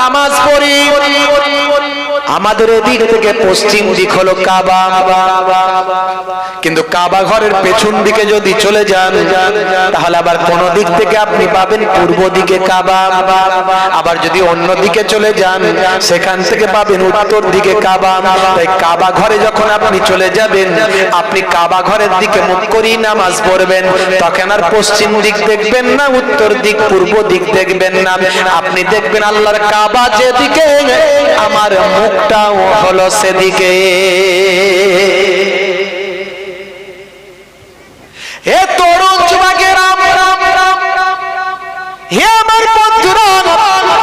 নামাজ পড়ি, আমাদের এদিক থেকে পশ্চিম দিক হলো কাবা, কিন্তু কাবা ঘরের পেছন দিকে যদি চলে যান তাহলে আবার কোন দিক থেকে আপনি পাবেন পূর্ব দিকে কাবা, আবার যদি অন্য দিকে চলে যান সেখান থেকে পাবেন উত্তর দিকে কাবা। তাই কাবা ঘরে যখন আপনি চলে যাবেন, আপনি কাবা ঘরের দিকে মুখ করেই নামাজ পড়বেন, তখন আর পশ্চিম দিক দেখবেন না, উত্তর দিক পূর্ব দিক দেখবেন না, আপনি দেখবেন আল্লাহর কাবা যেদিকে আমার মুখটাও হলো সেদিকে। হে তরুণ যুবকেরা, হে আমার বন্ধুরা,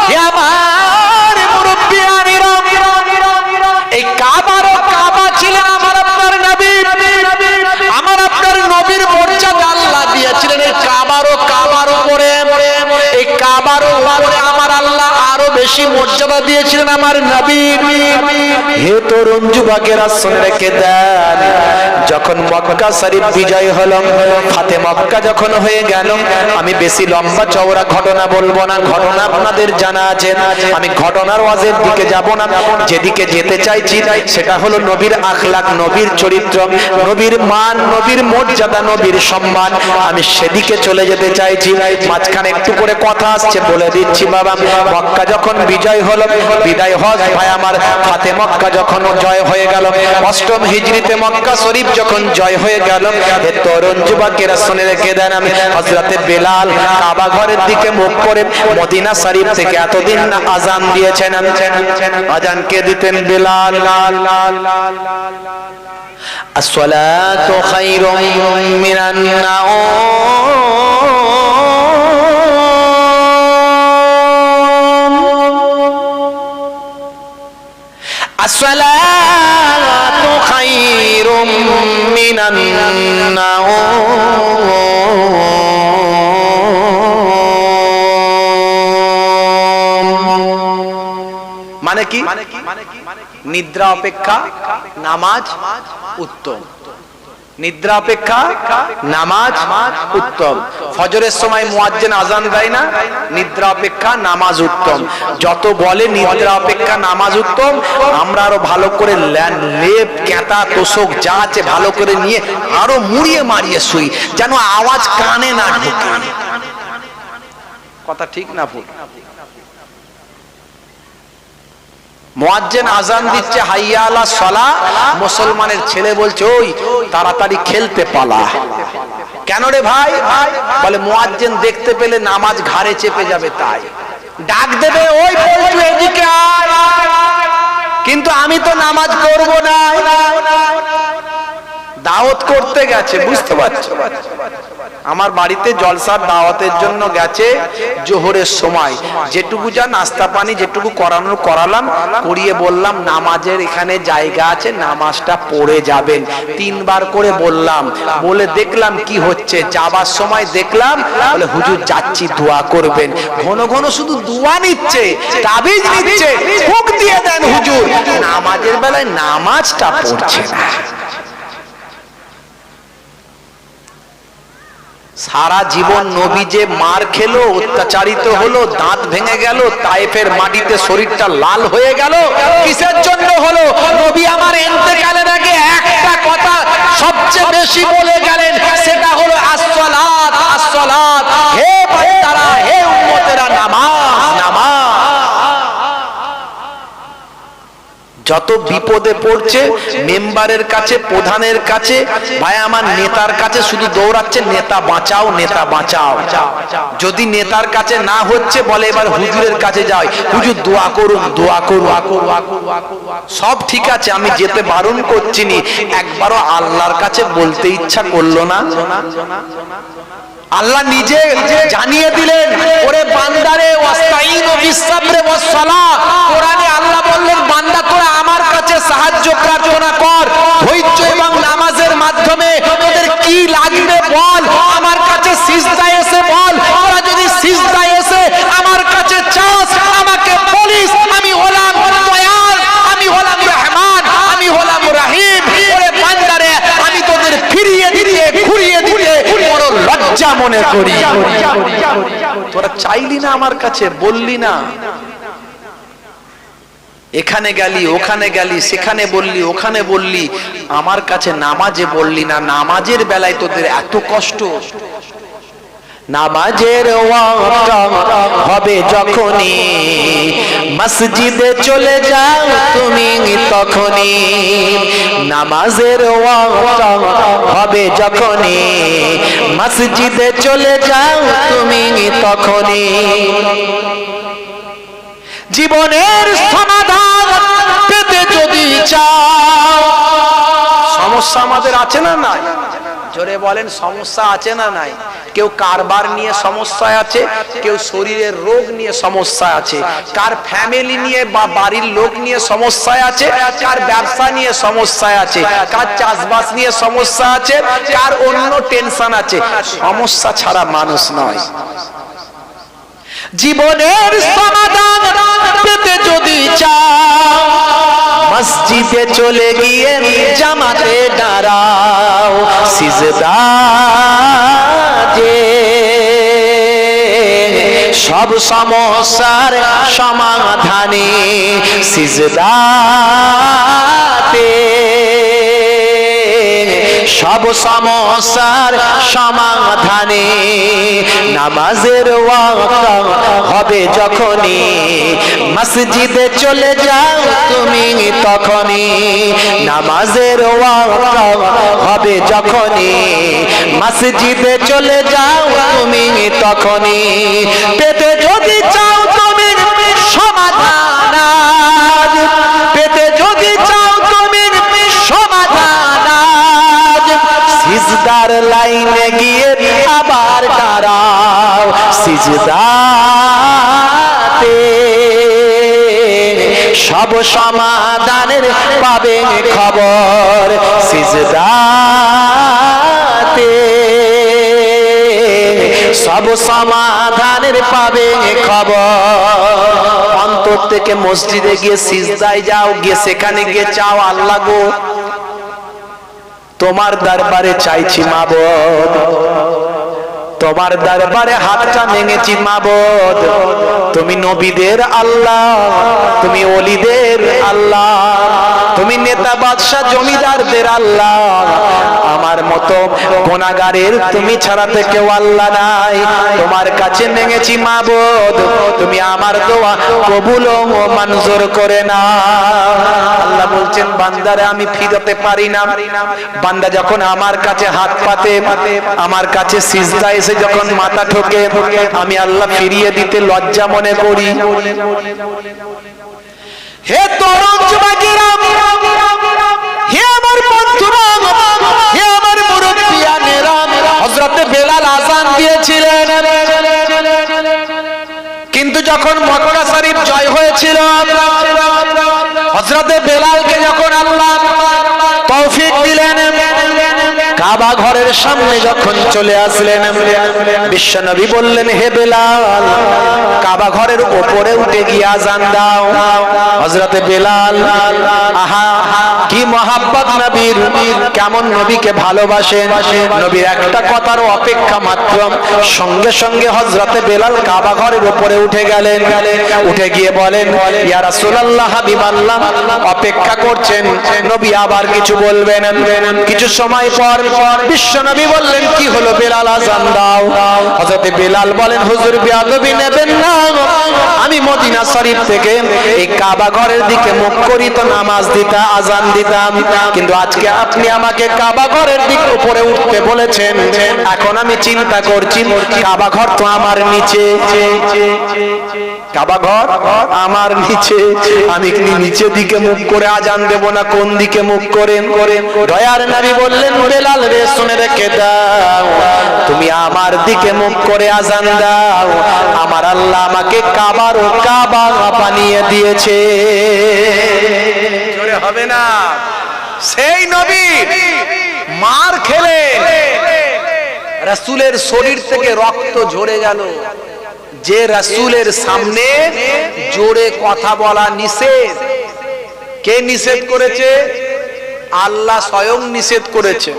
হে আমার মুরব্বিয়ানেরা, এই কাবারও কাবা ছিলেন আমার আপনার নবী, আমার আপনার নবীর মর্যাদা আল্লাহ দিয়েছিলেন এই কাবারও কাবার উপরে, এই কাবারও উপরে আমার আল্লাহ আরো বেশি মর্যাদা দিয়েছিলেন আমার নবী। হে তরুণ যুবকেরা শুনে রেখে দেন, যখন মক্কা শরীফ বিজয় হলো, ফাতে মক্কা যখন হয়ে গেল, আমি বেশি লম্বা চওড়া ঘটনা বলবো না, ঘটনা আপনাদের জানা আছে, আমি ঘটনার ওয়াজের দিকে যাব না, যেদিকে যেতে চাইছি সেটা হলো নবীর আখলাক, নবীর চরিত্র, নবীর মান, নবীর মর্যাদা, নবীর সম্মান, আমি সেদিকে চলে যেতে চাইছি। মাঝখানে একটু করে কথা আসছে বলে দিচ্ছি বাবা। মক্কা যখন বিজয় হলো, বিদায় হজ ভাই আমার, ফাতে মক্কা যখন জয় হয়ে গেল, অষ্টম হিজরিতে মক্কা শরীফ যখন জয় হয়ে গেল, এ তরুণ যুবকেরা শুনে রেখে দেন, আমি হযরতে বেলাল কাবা ঘরের দিকে মুখ করে মদিনা শরীফ থেকে এতদিন আজান দিয়েছেন, আজান কে দিতেন? বেলাল। আসসালাতু খায়রুম মিনান নাওম, আসসালাতু খায়রুম মিনান নাওম, মানে কি? নিদ্রা অপেক্ষা নামাজ উত্তম, নিদ্রা অপেক্ষা নামাজ উত্তম। ফজরের সময় মুয়াজ্জিন আজান দেয় না, নিদ্রা অপেক্ষা নামাজ উত্তম। যত বলে নিদ্রা অপেক্ষা নামাজ উত্তম, আমরা আরো ভালো করে লেপ কেতা তোষক যা আছে ভালো করে নিয়ে আরো মুড়িয়ে মারিয়ে শুই, যেন আওয়াজ কানে না ঢোকে। কথা ঠিক না ভুল? মুয়াজ্জিন আজান দিচ্ছে হাইয়া আলা সালাহ, মুসলমানের ছেলে বলছে ওই তাড়াতাড়ি খেলতে পালা। কেন রে ভাই? বলে মুয়াজ্জিন দেখতে পেলে নামাজ ঘাড়ে চেপে যাবে, তাই ডাক দেবে, ওই বলছো এদিকে আয়, কিন্তু আমি তো নামাজ পড়বো না। দাওয়াত করতে গেছে, বুঝতে পারছো? আমার বাড়িতে জলসার দাওয়াতের জন্য গেছে, জোহরের সময় যেটুকু যা নাস্তা পানি যেটুকু করানোর করালাম, করিয়ে বললাম নামাজের এখানে জায়গা আছে, নামাজটা পড়ে যাবেন। 3 বার করে বললাম, বলে দেখলাম কি হচ্ছে, যাবার সময় দেখলাম বলে হুজুর যাচ্ছি দোয়া করবেন। ঘন ঘন শুধু দোয়া নিচ্ছে, তাবিজ নিচ্ছে, ফুক দিয়ে দেন হুজুর, নামাজের বেলায় নামাজটা পড়ছে না। সারা জীবন নবী যে মার খেলো, অত্যাচারিত হলো, দাঁত ভেঙে গেল, তায়েফের মাটিতে শরীরটা লাল হয়ে গেল, কিসের জন্য হলো? নবী আমার ইন্তেকালের আগে একটা কথা সবচেয়ে বেশি বলে গেলেন, সেটা হলো আসসালাত, আসসালাত, হে বান্দারা, হে উম্মতেরা, নামাজ, নামাজ। যত বিপদে পড়ছে মেম্বারের কাছে, প্রধানের কাছে, ভাই আমার নেতার কাছে শুধু দৌড়াচ্ছে, নেতা বাঁচাও, নেতা বাঁচাও। যদি নেতার কাছে না হচ্ছে বলে এবার হুজুরের কাছে যাই, হুজুর দোয়া করুন, দোয়া করুন। সব ঠিক আছে, আমি যেতে বারণ করছি নি, একবারও আল্লাহর কাছে বলতে ইচ্ছা করলো না? আল্লাহ নিজে জানিয়ে দিলেন, ওরে বান্দারে ওয়াস্তাইনু বিসসাবরি ওয়াসসালাহ, কোরআনে আল্লাহ বললেন বান্দা তোরা আমার কাছে সাহায্য প্রার্থনা কর, ধৈর্য এবং নামাজের মাধ্যমে তোদের কি লাগবে বল, আমার কাছে সিজদায় এসে বল। তোরা যদি সিজদায় এসে আমার কাছে চাস, আমাকে বলিস, আমি হলাম দয়াল, আমি হলাম রহমান, আমি হলাম রহিম। ওরে বান্দারে আমি তোদের ফিরিয়ে দিতে, ঘুরিয়ে দিতে বড় লজ্জা মনে করি। তোরা চাইলি না আমার কাছে, বললি না, এখানে গেলি, ওখানে গেলি, সেখানে বললি, ওখানে বললি, আমার কাছে নামাজে বললি না। নামাজের বেলায় তোদের এত কষ্ট। নামাজের ওয়াক্ত হবে যখনই, মসজিদে চলে যাও তুমি তখনই। নামাজের ওয়াক্ত হবে যখনই, মসজিদে চলে যাও তুমি তখনই। জীবনের সমাধান পেতে যদি চাও, সমস্যা আমাদের আছে না নাই? জোরে বলেন, সমস্যা আছে না নাই? কেউ কারবার নিয়ে সমস্যায় আছে, কেউ শরীরের রোগ নিয়ে সমস্যা আছে, কার ফ্যামিলি নিয়ে বা বাড়ির লোক নিয়ে সমস্যায় আছে, কার ব্যবসা নিয়ে সমস্যায় আছে, কার চাষবাস নিয়ে সমস্যা আছে, কার অন্য টেনশন আছে। সমস্যা ছাড়া মানুষ নয়। জীবনের সমাধান পেতে যদি চাও, মসজিদে চলে গিয়ে জামাতে দাঁড়াও। সিজদাতে সব সমস্যার সমাধানে, সিজদাতে সব সমস্যার সমাধানে। নামাজের ওয়াক্ত হবে যখনই, মসজিদে চলে যাও তুমি তখনই। নামাজের ওয়াক্ত হবে যখনই, মসজিদে চলে যাও তুমি তখনই। পেতে যদি চাও তুমি সমাধান, পেতে যদি চাও তুমি সমাধান, সিজদার লাইনে গিয়ে আবার দাঁড়াও। সিজদাতে সব সমাধানের পাবে খবর। সিজদাতে সব সমাধানের পাবে খবর। অন্তর থেকে মসজিদে গিয়ে সিজদায় যাও, গিয়ে সেখানে গিয়ে চাও, আল্লাহ গো তোমার দরবারে চাইছি মাবুদ, তোমার দরবারে হাতটা ভেঙেছি মাবুদ। তুমি নবীদের আল্লাহ, তুমি ওলিদের আল্লাহ, তুমি নেতা বাদশা জমিদারদের আল্লাহ। আমার মতো গুনাহগারের তুমি ছাড়া তো কেউ আল্লাহ নাই। তোমার কাছে ভেঙেছি মাবুদ, তুমি আমার দোয়া কবুল ও মঞ্জুর করে নাও। আল্লাহ বলছেন, বান্দারে আমি ফিরাতে পারি না। বান্দা যখন আমার কাছে হাত পাতে, আমার কাছে সিজদায় এসে যখন মাথা ঠোকে, আমি আল্লাহ ফিরিয়ে দিতে লজ্জা মনে করি। হে তরুণ যুবকেরা, হে আমার বন্ধুরা, হে আমার মুরব্বিয়ানেরা, হযরত বেলাল আযান দিয়েছিলেন, কিন্তু যখন মক্কা শরীফ জয় হয়েছিল, হযরত বেলালকে যখন আল্লাহ তৌফিক দিলেন, কাবা ঘরের সামনে যখন চলে আসলেন, বিশ্বনবী বললেন, হে বেলাল, কাবা ঘরের উপরে উঠে গিয়ে আযান দাও। হযরত বেলাল, আহা কি মহাব্বত নবীর, কেমন নবীকে ভালোবাসেন। নবীর একটা কথার অপেক্ষা মাত্র, সঙ্গে সঙ্গে হযরত বেলাল কাবা ঘরের উপরে উঠে গেলেন। উঠে গিয়ে বলেন, ইয়া রাসূলুল্লাহ, হাবিবাল্লাহ, অপেক্ষা করছেন, নবী আবার কিছু বলবেন। কিছু সময় পর বিশ্বনবী বললেন, কি হলো বেলাল, আযান দাও। হযরত বেলাল বলেন, হুজুর বেয়াদবি নেবেন না, আমি মদিনা শরীফ থেকে এই কাবা ঘরের দিকে মুখ করি তো নামাজ দিতা, আযান দিতাম, কিন্তু আজকে আপনি আমাকে কাবা ঘরের দিকে উপরে উঠতে বলেছেন। এখন আমি চিন্তা করছি, কাবা ঘর তো আমার নিচে, কাবা ঘর আমার নিচে, আমি কি নিচের দিকে মুখ করে আযান দেব না কোন দিকে মুখ করে? দয়ার নবী বললেন, বেলাল রে, শুনে রেখে দাও, তুমি আমার দিকে মুখ করে আযান দাও, আমার আল্লাহ আমাকে কাবার ও কাবা বানিয়ে দিয়েছে। জোরে হবে না? সেই নবী মার খেলে রাসূলের শরীর থেকে রক্ত ঝরে গেল। যে রাসূলের সামনে জোরে কথা বলা নিষেধ, কে নিষেধ করেছে? আল্লাহ স্বয়ং নিষেধ করেছে।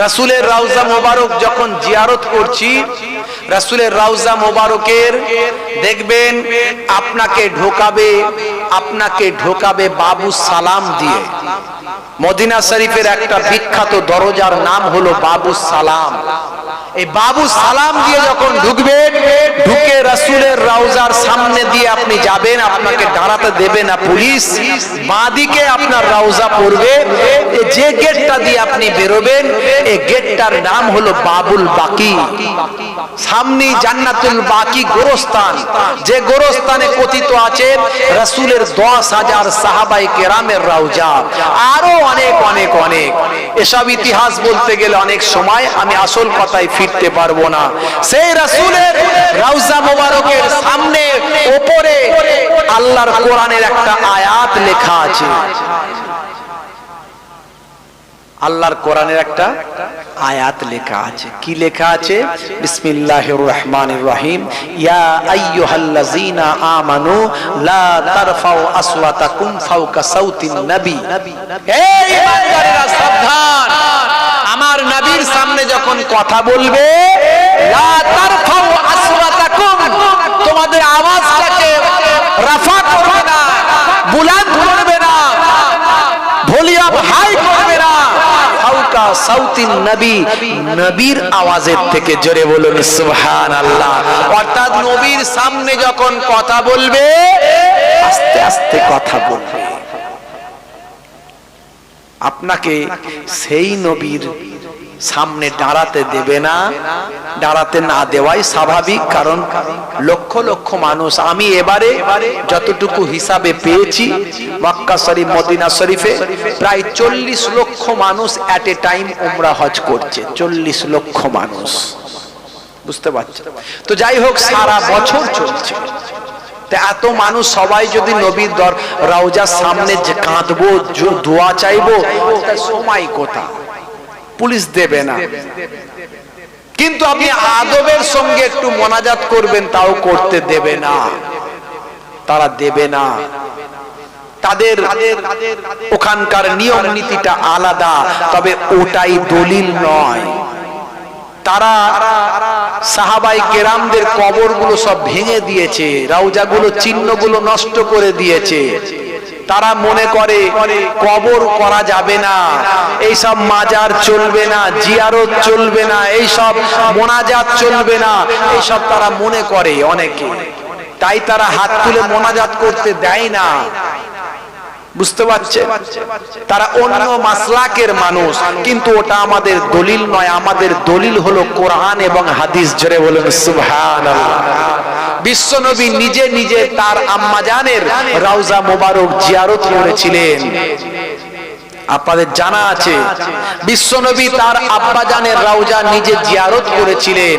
রাসূলের রওজা মোবারক যখন জিয়ারত করছি, রাসূলের রওজা মোবারকের দেখবেন আপনাকে ঢোকাবে বাবু সালাম দিয়ে। মদিনা শরীফের একটা বিখ্যাত দরজার নাম হলো বাবু সালাম। এই বাবু সালাম দিয়ে যখন ঢুকবেন, ঢুকে রাসূলের রওজার সামনে দিয়ে আপনি যাবেন, আপনাকে দাঁড়াতে দেবে না পুলিশ। বাঁদিকে আপনার রওজা পড়বে, যে গেটটা দিয়ে আপনি বেরোবেন এই গেটটার নাম হলো বাবুল বাকি। সামনে জান্নাতুল বাকি গোরস্থান, যে গোরস্থানে কথিত আছে রাসূলের 10,000 সাহাবায়ে কেরামের রওজা, আরো অনেক অনেক অনেক। এসব ইতিহাস বলতে গেলে অনেক সময় আমি আসল কথায় ফিরতে পারবো না। সেই রাসূলের রওজা মোবারকের সামনে উপরে আল্লাহর কোরআনের একটা আয়াত লেখা আছে। আল্লাহর কোরআনের একটা আয়াত লেখা আছে। কি লেখা আছে? বিসমিল্লাহির রহমানির রহিম, ইয়া আইয়ুহাল্লাযীনা আমানু লা তারফাউ আসওয়াতাকুম ফাওকা সাউতিন নবী। এই ঈমানদারেরা সাবধান, আমার নবীর সামনে যখন কথা বলবে, লা তারফাউ আসওয়াতাকুম, তোমাদের আওয়াজটাকে রাফা করবে না, বুলন্দ করবে না, ভলিউম হাই করবে না। ফাওকা সাউতিন নবী, নবীর আওয়াজের থেকে জোরে বলুন সুবহানাল্লাহ। অর্থাৎ নবীর সামনে যখন কথা বলবে আস্তে আস্তে কথা বলবে। আপনাকে সেই নবীর সামনে দাঁড়াতে দেবে না। দাঁড়াতে না দেওয়াই স্বাভাবিক, কারণ লক্ষ লক্ষ মানুষ, আমি এবারে যতটুকু হিসাবে পেয়েছি মক্কা শরীফ মদিনা শরীফে প্রায় 40 লক্ষ মানুষ এট এ টাইম উমরা হজ করছে। 40 লক্ষ মানুষ, বুঝতে পারছেন তো? যাই হোক, সারা বছর চলছে। এত মানুষ সবাই যদি নবীর রওজার সামনে যে কাঁদবো, দোয়া চাইবো, সময় কোথায়? পুলিশ দেবে না। কিন্তু আপনি আদবের সঙ্গে একটু মোনাজাত করবেন, তাও করতে দেবে না, তারা দেবে না। তাদের ওখানকার নিয়ম নীতিটা আলাদা, তবে ওটাই দলিল নয়। তারা সাহাবায়ে কেরামদের কবরগুলো সব ভেঙে দিয়েছে, রওজাগুলো চিহ্নগুলো নষ্ট করে দিয়েছে। তারা মনে করে কবর করা যাবে না, এইসব মাজার চলবে না, জিয়ারত চলবে না, এইসব মোনাজাত চলবে না, এইসব তারা মনে করে অনেকে। তাই তারা হাত তুলে মোনাজাত করতে দেয় না, বুঝতে পারছে? তারা অন্য মাসলাকের মানুষ, কিন্তু ওটা আমাদের দলিল নয়। আমাদের দলিল হলো কোরআন এবং হাদিস। জোরে বলুন সুবহানাল্লাহ। বিশ্বনবী নিজে নিজে তার আম্মাজানের রওজা মোবারক জিয়ারত করেছিলেন। আপনাদের জানা আছে বিশ্বনবী তার আব্বাজানের রওজা নিজে জিয়ারত করেছিলেন।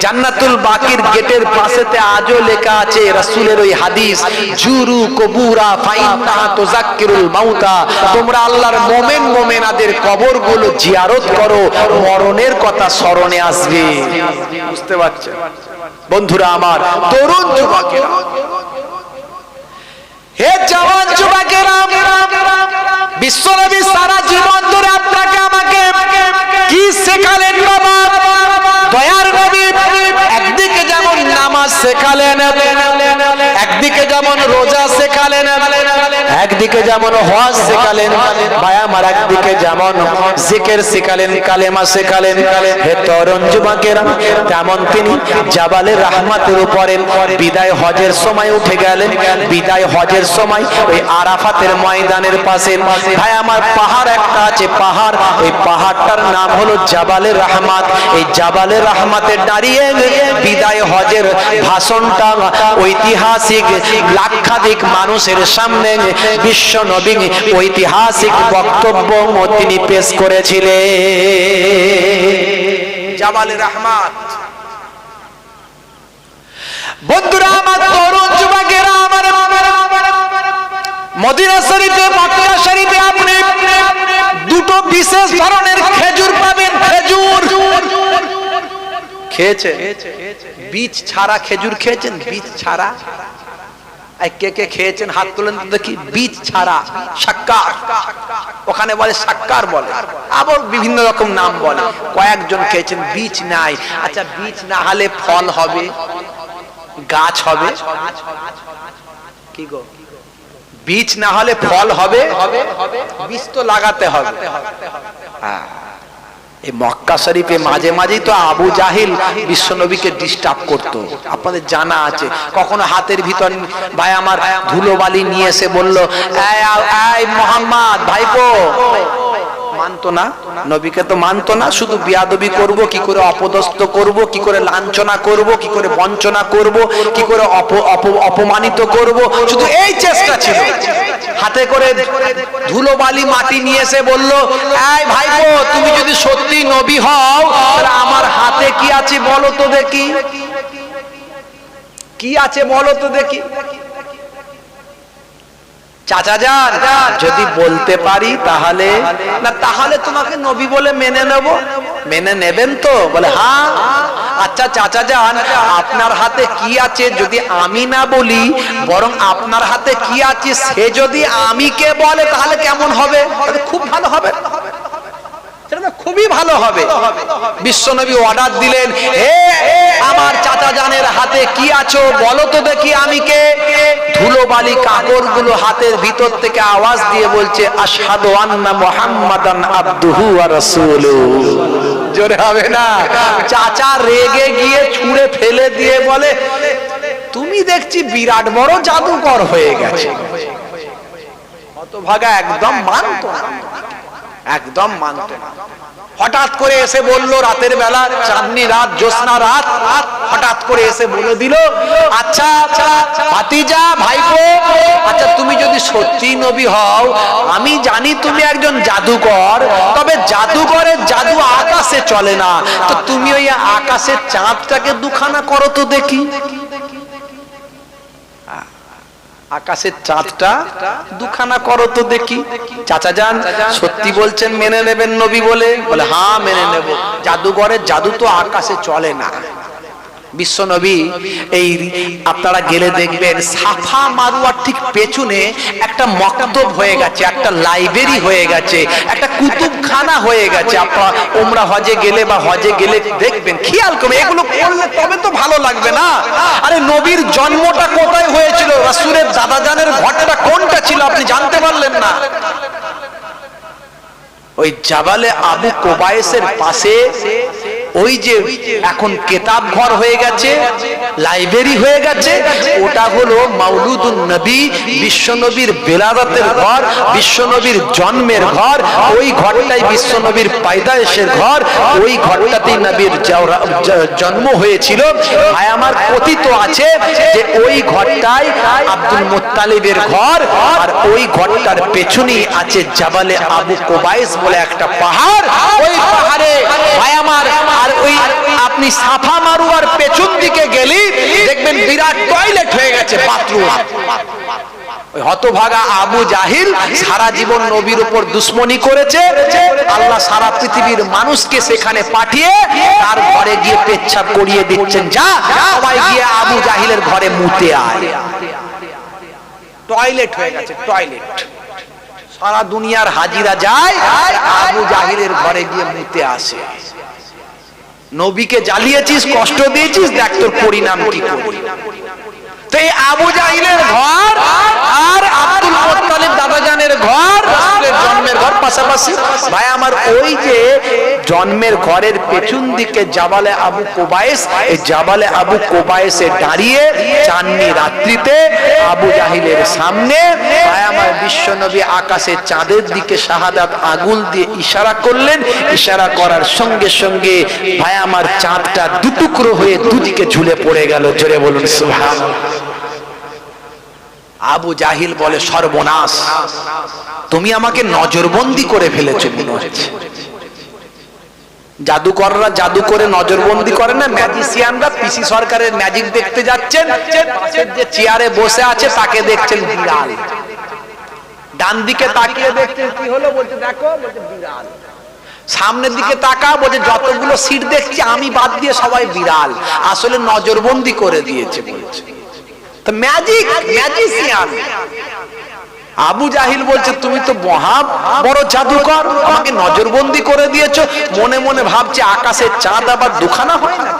জান্নাতুল বাকির গেটের পাশেতে আজও লেখা আছে রাসূলের ওই হাদিস, জুরু কবুরা ফাইন্নাহা তুযাক্কিরুল মাউতা, তোমরা আল্লাহর মুমিন মুমিনাদের কবরগুলো জিয়ারত করো, মরণের কথা স্মরণে আসবে। বুঝতে পারছেন বন্ধুরা আমার? তরুণ যুবকেরা, হে জওয়ান যুবকেরা, বিশ্বনবী সারা জীবন ধরে আপনাকে আমাকে কি শেখালেন বাবা? দয়ার নবী একদিকে যেমন নামাজ শেখালেন, একদিকে যেমন রোজা শেখালেন, একদিকে যেমন হজ শেখালেন, ভাই আমার, একদিকে যেমন জিকির শেখালেন, কালেমা শেখালেন। হে তরুণ যুবকেরা, তেমন তিনি জাবালে রাহমাতের উপরে বিদায় হজের সময় উঠে গেলেন। বিদায় হজের সময় ওই আরাফাতের ময়দানের পাশে ভাই আমার পাহাড় একটা আছে, পাহাড়, ওই পাহাড়টার নাম হলো জাবালে রাহমাত। এই জাবালে রাহমাতে দাঁড়িয়ে বিদায় হজের ভাষণটা ঐতিহাসিক লাক্ষাধিক মানুষের সামনে বিশ্ব নবী ঐতিহাসিক বক্তব্য তিনি পেশ করেছিলেন। জাবালে রাহমাত। বন্ধুরা আমার, তরুণ যুবকেরা আমার, মদিনা শরীফে মক্কা শরীফে আপনি দুটো বিশেষ ধরনের খেজুর পাবেন। খেজুর খেয়েছেন? বীজ ছাড়া খেজুর খেয়েছেন? বীজ ছাড়া কে কে খেয়েছেন হাত তুলেন তো দেখি। বীজ ছাড়া শাক্কার, ওখানে বলে শাক্কার বলে, আবার বিভিন্ন রকম নাম বলে। কয়েকজন খেয়েছেন বীজ নাই। আচ্ছা বীজ না হলে ফল হবে, গাছ হবে কি গো? বীজ না হলে ফল হবে, বীজ তো লাগাতে হবে। এই মক্কা শরীফে মাঝে মাঝেই তো আবু জাহিল বিশ্বনবীকে ডিস্টার্ব করতো, আপনাদের জানা আছে। কখনো হাতের ভিতর ভাই আমার ধুলোবালি নিয়ে এসে বলল, এই মোহাম্মদ ভাইপো, মানতো না, নবীকে তো মানতো না, শুধু বিয়াদবি করব, কি করে অপদস্থ করব, কি করে লাঞ্ছনা করব, কি করে বঞ্চনা করব, কি করে অপমানিত করব, শুধু এই চেষ্টা ছিল। হাতে করে ধুলোবালি মাটি নিয়ে এসে বলল, এই ভাইপো তুমি যদি সত্যি নবী হও তাহলে আমার হাতে কি আছে বলো তো দেখি, কি আছে বলো তো দেখি। চাচা যান যদি বলতে পারি তাহলে না, তাহলে তোমাকে নবী বলে মেনে নেব। মেনে নেবেন তো? বলে হ্যাঁ। আচ্ছা চাচা যান আপনার হাতে কি আছে যদি আমি না বলি, বরং আপনার হাতে কি আছে সে যদি আমিকে বলে তাহলে কেমন হবে? খুব ভালো হবে, খুবই ভালো হবে। বিশ্বনবী অর্ডার দিলেন, হে আমার চাচা জানের হাতে কি আছো বলো তো দেখি আমিকে। ধুলোবালি কাপড়গুলো হাতের ভিতর থেকে আওয়াজ দিয়ে বলছে, আশহাদু আন্না মুহাম্মাদান আবদুহু ওয়া রাসূলুহু। জোরে হবে না? চাচা রেগে গিয়ে ছুঁড়ে ফেলে দিয়ে বলে, তুমি দেখছি বিরাট বড় জাদুকর হয়ে গেছে। হতভাগা একদম মানতো না, একদম মানতো না। হঠাৎ করে এসে বলল, রাতের বেলা চাঁদনি রাত, জ্যোৎস্না রাত, হঠাৎ করে এসে বলে দিল, আচ্ছা ভাতিজা ভাইপো, আচ্ছা তুমি যদি সত্যি নবী হও, আমি জানি তুমি একজন জাদুকর, তবে জাদুকরের জাদু আকাশে চলে না, তো তুমি ওই আকাশের চাঁদটাকে দুখানা করো তো দেখি। আকাশের চাঁদটা দুখানা করো তো দেখি। চাচা যান সত্যি বলছেন মেনে নেবেন নবী বলে? বলে হ্যাঁ মেনে নেব, জাদুঘরের জাদু তো আকাশে চলে না। বিশ্বনবী এই আপনারা গেলে দেখবেন সাফা মারওয়ার ঠিক পেছনে একটা মক্তব হয়ে গেছে, একটা লাইব্রেরি হয়ে গেছে, একটা কুতুবখানা হয়ে গেছে। আপনারা ওমরা হজে গেলে বা হজে গেলে দেখবেন, খেয়াল করবেন, এগুলো করলে তবে তো ভালো লাগবে না। আরে নবীর জন্মটা কোথায় হয়েছিল, রাসূলের দাদাজানের ঘরটা কোনটা ছিল আপনি জানতে পারলেন না? ওই জাবালে আবু কোবায়েসের পাশে ওই যে এখন কেতাব ঘর হয়ে গেছে, লাইব্রেরি হয়ে গেছে, ওটা হলো মাউলুদুন নবী, বিশ্বনবীর বেলাদাতের ঘর, বিশ্বনবীর জন্মের ঘর। ওই ঘরটাই বিশ্বনবীর পায়দায়েশের ঘর, ওই ঘরটাতেই নবীর জন্ম হয়েছিল। ভাই আমার কথিত আছে যে ওই ঘরটাই আব্দুল মুত্তালিবের ঘর, আর ওই ঘরটার পেছনেই আছে জাবালে আবু কোবায়েস বলে একটা পাহাড়। ওই পাহাড়ে ভাই আমার, আর ওই আপনি সাফা মারওয়ার পেছন দিকে গেলি দেখবেন বিরাট টয়লেট হয়ে গেছে, বাথরুম। ওই হতভাগা আবু জাহিল সারা জীবন নবীর উপর দুশ্মনী করেছে, আল্লাহ সারা পৃথিবীর মানুষকে সেখানে পাঠিয়ে তার ঘরে গিয়ে পেচ্ছাপ করিয়ে দিচ্ছেন, যা সবাই গিয়ে আবু জাহিলের ঘরে মুতে আয়। টয়লেট হয়ে গেছে, টয়লেট। সারা দুনিয়ার হাজিরা যায়, আবু জাহিলের ঘরে গিয়ে মুতে আসে। নবীকে জ্বালিয়েছিস, কষ্ট দিয়েছিস, দেখ তোর পরিণাম কি করবি। তো এই আবু জাহিলের ঘর আর আব্দুল মুত্তালিব দাদাজানের ঘর, রাসূলের জন্মের ঘর পাশাপাশি। ভাই আমার ওই যে জন্মের ঘরের পেছন দিকে জাবালে আবু কোবায়েস, এই জাবালে আবু কোবায়েসে দাঁড়িয়ে চাঁদনি রাত্রিতে আবু জাহিলের সামনে ভাই আমার বিশ্বনবী আকাশে চাঁদের দিকে শাহাদাত আঙ্গুল দিয়ে ইশারা করলেন। ইশারা করার সঙ্গে সঙ্গে ভাই আমার চাঁদটা দুটুকরো হয়ে দুদিকে ঝুলে পড়ে গেল। জোরে বলুন সুবহানাল্লাহ। আবু জাহিল বলে, সর্বনাশ, তুমি আমাকে নজরবন্দি করে ফেলেছো মনে হচ্ছে। জাদুকররা জাদু করে নজরবন্দি করে না, ম্যাজিশিয়ানরা পিসি সরকারের ম্যাজিক দেখতে যাচ্ছেন, পাশের যে চেয়ারে বসে আছে তাকে দেখছেন বিড়াল, ডান দিকে তাকিয়ে দেখছেন কি হলো, বলছে দেখো, বলছে বিড়াল। সামনের দিকে তাকা, বলছে যতগুলো সিট দেখছি আমি বাদ দিয়ে সবাই বিড়াল, আসলে নজরবন্দি করে দিয়েছে বলছে। তো ম্যাজিশিয়ান। আবু জাহিল বলছে তুমি তো মহা বড় জাদুকর, আমাকে নজরবন্দি করে দিয়েছো। মনে মনে ভাবছে আকাশের চাঁদ আবার দুখানা হয় না।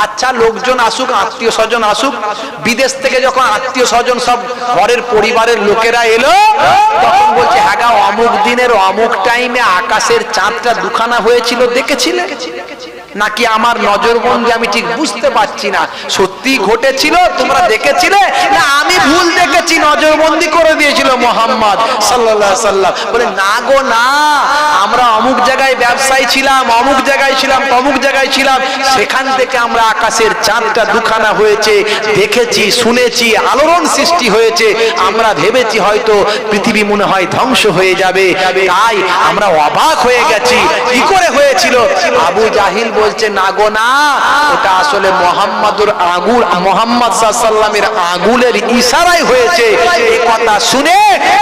আচ্ছা লোকজন আসুক, আত্মীয় স্বজন আসুক। বিদেশ থেকে যখন আত্মীয় স্বজন সব ঘরের পরিবারের লোকেরা এলো, তখন বলছে হ্যাঁ গা, অমুক দিনের অমুক টাইমে আকাশের চাঁদটা দুখানা হয়েছিল, দেখেছিলে নাকি? আমার নজরবন্দি আমি ঠিক বুঝতে পারছি না, সত্যি ঘটেছিল, তোমরা দেখেছিলে না আমি ভুল দেখেছি, নজরবন্দি করে দিয়েছিল মুহাম্মদ সাল্লাল্লাহু আলাইহি সাল্লাম। বলে না গো না, আমরা অমুক জায়গায় ব্যবসায়ী ছিলাম, অমুক জায়গায় ছিলাম, অমুক জায়গায় ছিলাম, সেখান থেকে আমরা আকাশের চাঁদটা দুখানা হয়েছে দেখেছি, শুনেছি, আলোড়ন সৃষ্টি হয়েছে। আমরা ভেবেছি হয়তো পৃথিবী মনে হয় ধ্বংস হয়ে যাবে, তাই আমরা অবাক হয়ে গেছি। কি করে হয়েছিল? আবু জাহিল বলছে না গো না, ওটা আসলে মুহাম্মাদুর আঙ্গুল, মুহাম্মদ সাল্লাল্লাহু আলাইহি সাল্লামের আঙ্গুলের ইশারায় হয়েছে। এই কথা শুনে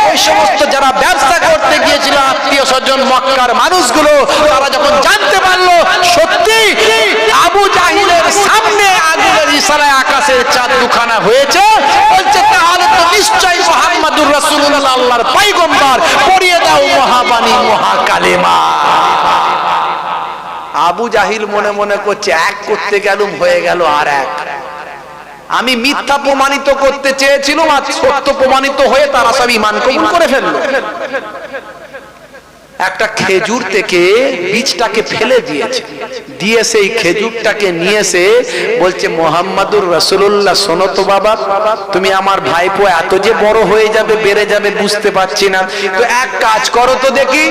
ওই সমস্ত যারা ব্যবসা করতে গিয়েছিল আত্মীয় স্বজন মক্কার মানুষগুলো, তারা যখন জানতে পারলো সত্যি আবু জাহিলের সামনে আঙ্গুলের ইশারায় আকাশের চাঁদ দুখানা হয়েছে, বলছে তাহলে তো নিশ্চয়ই মুহাম্মাদুর রাসূলুল্লাহ আল্লাহর পয়গম্বর, পড়িয়ে দাও মহাবাণী মহাকালেমা। আবু জাহিল মনে মনে করছে এক করতে গেলুম হয়ে গেল আর এক। আমি মিথ্যা প্রমাণিত করতে চেয়েছিলাম আর সত্য প্রমাণিত হয়ে তারা সব ঈমান কবুল করে ফেললো। একটা খেজুর থেকে বীজটাকে ফেলে দিয়েছে, দিয়ে সেই খেজুরটাকে নিয়ে এসে বলছে মুহাম্মাদুর রাসূলুল্লাহ শোনো তো বাবা, তুমি আমার ভাইপো এত যে বড় হয়ে যাবে, বেড়ে যাবে বুঝতে পারছি না, তো এক কাজ করো তো দেখি,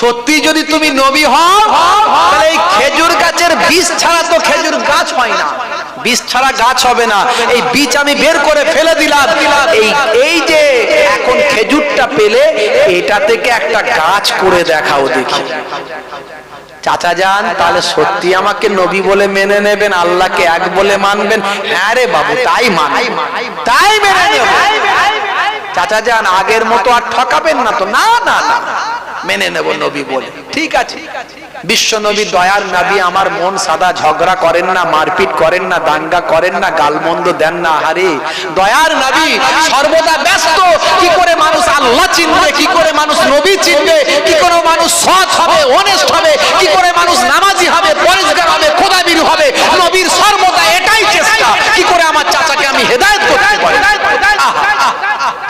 সত্যি যদি তুমি নবী হও তাহলে এই খেজুর গাছের বীজ ছাড়া তো খেজুর গাছ হয় না, বীজ ছাড়া গাছ হবে না, এই বীজ আমি বের করে ফেলে দিলাম, এই যে এখন খেজুরটা পেলে এটা থেকে একটা গাছ করে দেখাও দেখি। চাচা যান তাহলে সত্যি আমাকে নবী বলে মেনে নেবেন, আল্লাহকে এক বলে মানবেন? হ্যাঁ রে বাবু তাই তাই মেনে নেব। চাচা যান আগের মতো আর ঠকাবেন না তো? না না না, মেনে নেব নবী বলে। ঠিক আছে, বিশ্ব নবী দয়ার নবী, আমার মন সাদা, ঝগড়া করেন না, মারপিট করেন না, দাঙ্গা করেন না, গালমন্দ দেন না। আরে দয়ার নবী সর্বদা ব্যস্ত, কি করে মানুষ আল্লাহ চিনবে, কি করে মানুষ নবী চিনবে, কি করে মানুষ সৎ হবে, অনেস্ট হবে, কি করে মানুষ নামাজি হবে, পরেজগার হবে, খোদাবীর হবে, নবীর সর্বদা এটাই চেষ্টা, কি করে আমার চাচাকে আমি হেদায়েত করতে পারি।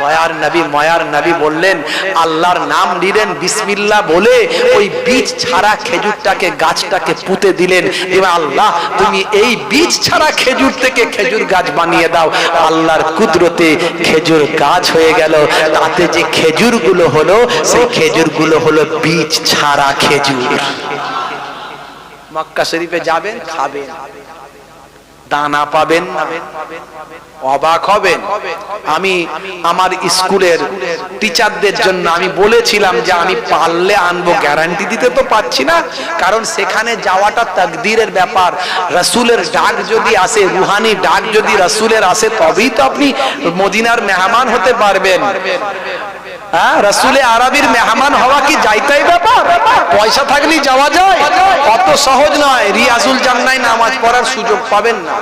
দয়ার নবী মায়ার নবী বললেন, আল্লাহর নাম নিলেন, বিসমিল্লাহ বলে ওই বীজ ছাড়া খেজুরটাকে, গাছটাকে পুঁতে দিলেন। এবার আল্লাহ তুমি এই বীজ ছাড়া খেজুর থেকে খেজুর গাছ বানিয়ে দাও। আল্লাহর কুদরতে খেজুর গাছ হয়ে গেল। তাতে যে খেজুরগুলো হলো, সেই খেজুরগুলো হলো বীজ ছাড়া খেজুর। মক্কা শরীফে যাবেন, খাবেন, দানা পাবেন না, অবাক হবেন। আমি আমার স্কুলের টিচারদের জন্য আমি বলেছিলাম যে আমি পারলে আনবো, গ্যারান্টি দিতে তো পাচ্ছি না, কারণ সেখানে যাওয়াটা তাকদীরের ব্যাপার। রাসূলের ডাক যদি আসে, রুহানি ডাক যদি রাসূলের আসে, তবেই তো আপনি মদিনার মেহমান হতে পারবেন। হ্যাঁ, রাসূলে আরবির মেহমান হওয়া কি যাইতাই ব্যাপার? পয়সা থাকলেই যাওয়া যায়? অত সহজ নয়। রিয়াজুল জান্নায় নামাজ পড়ার সুযোগ পাবেন না,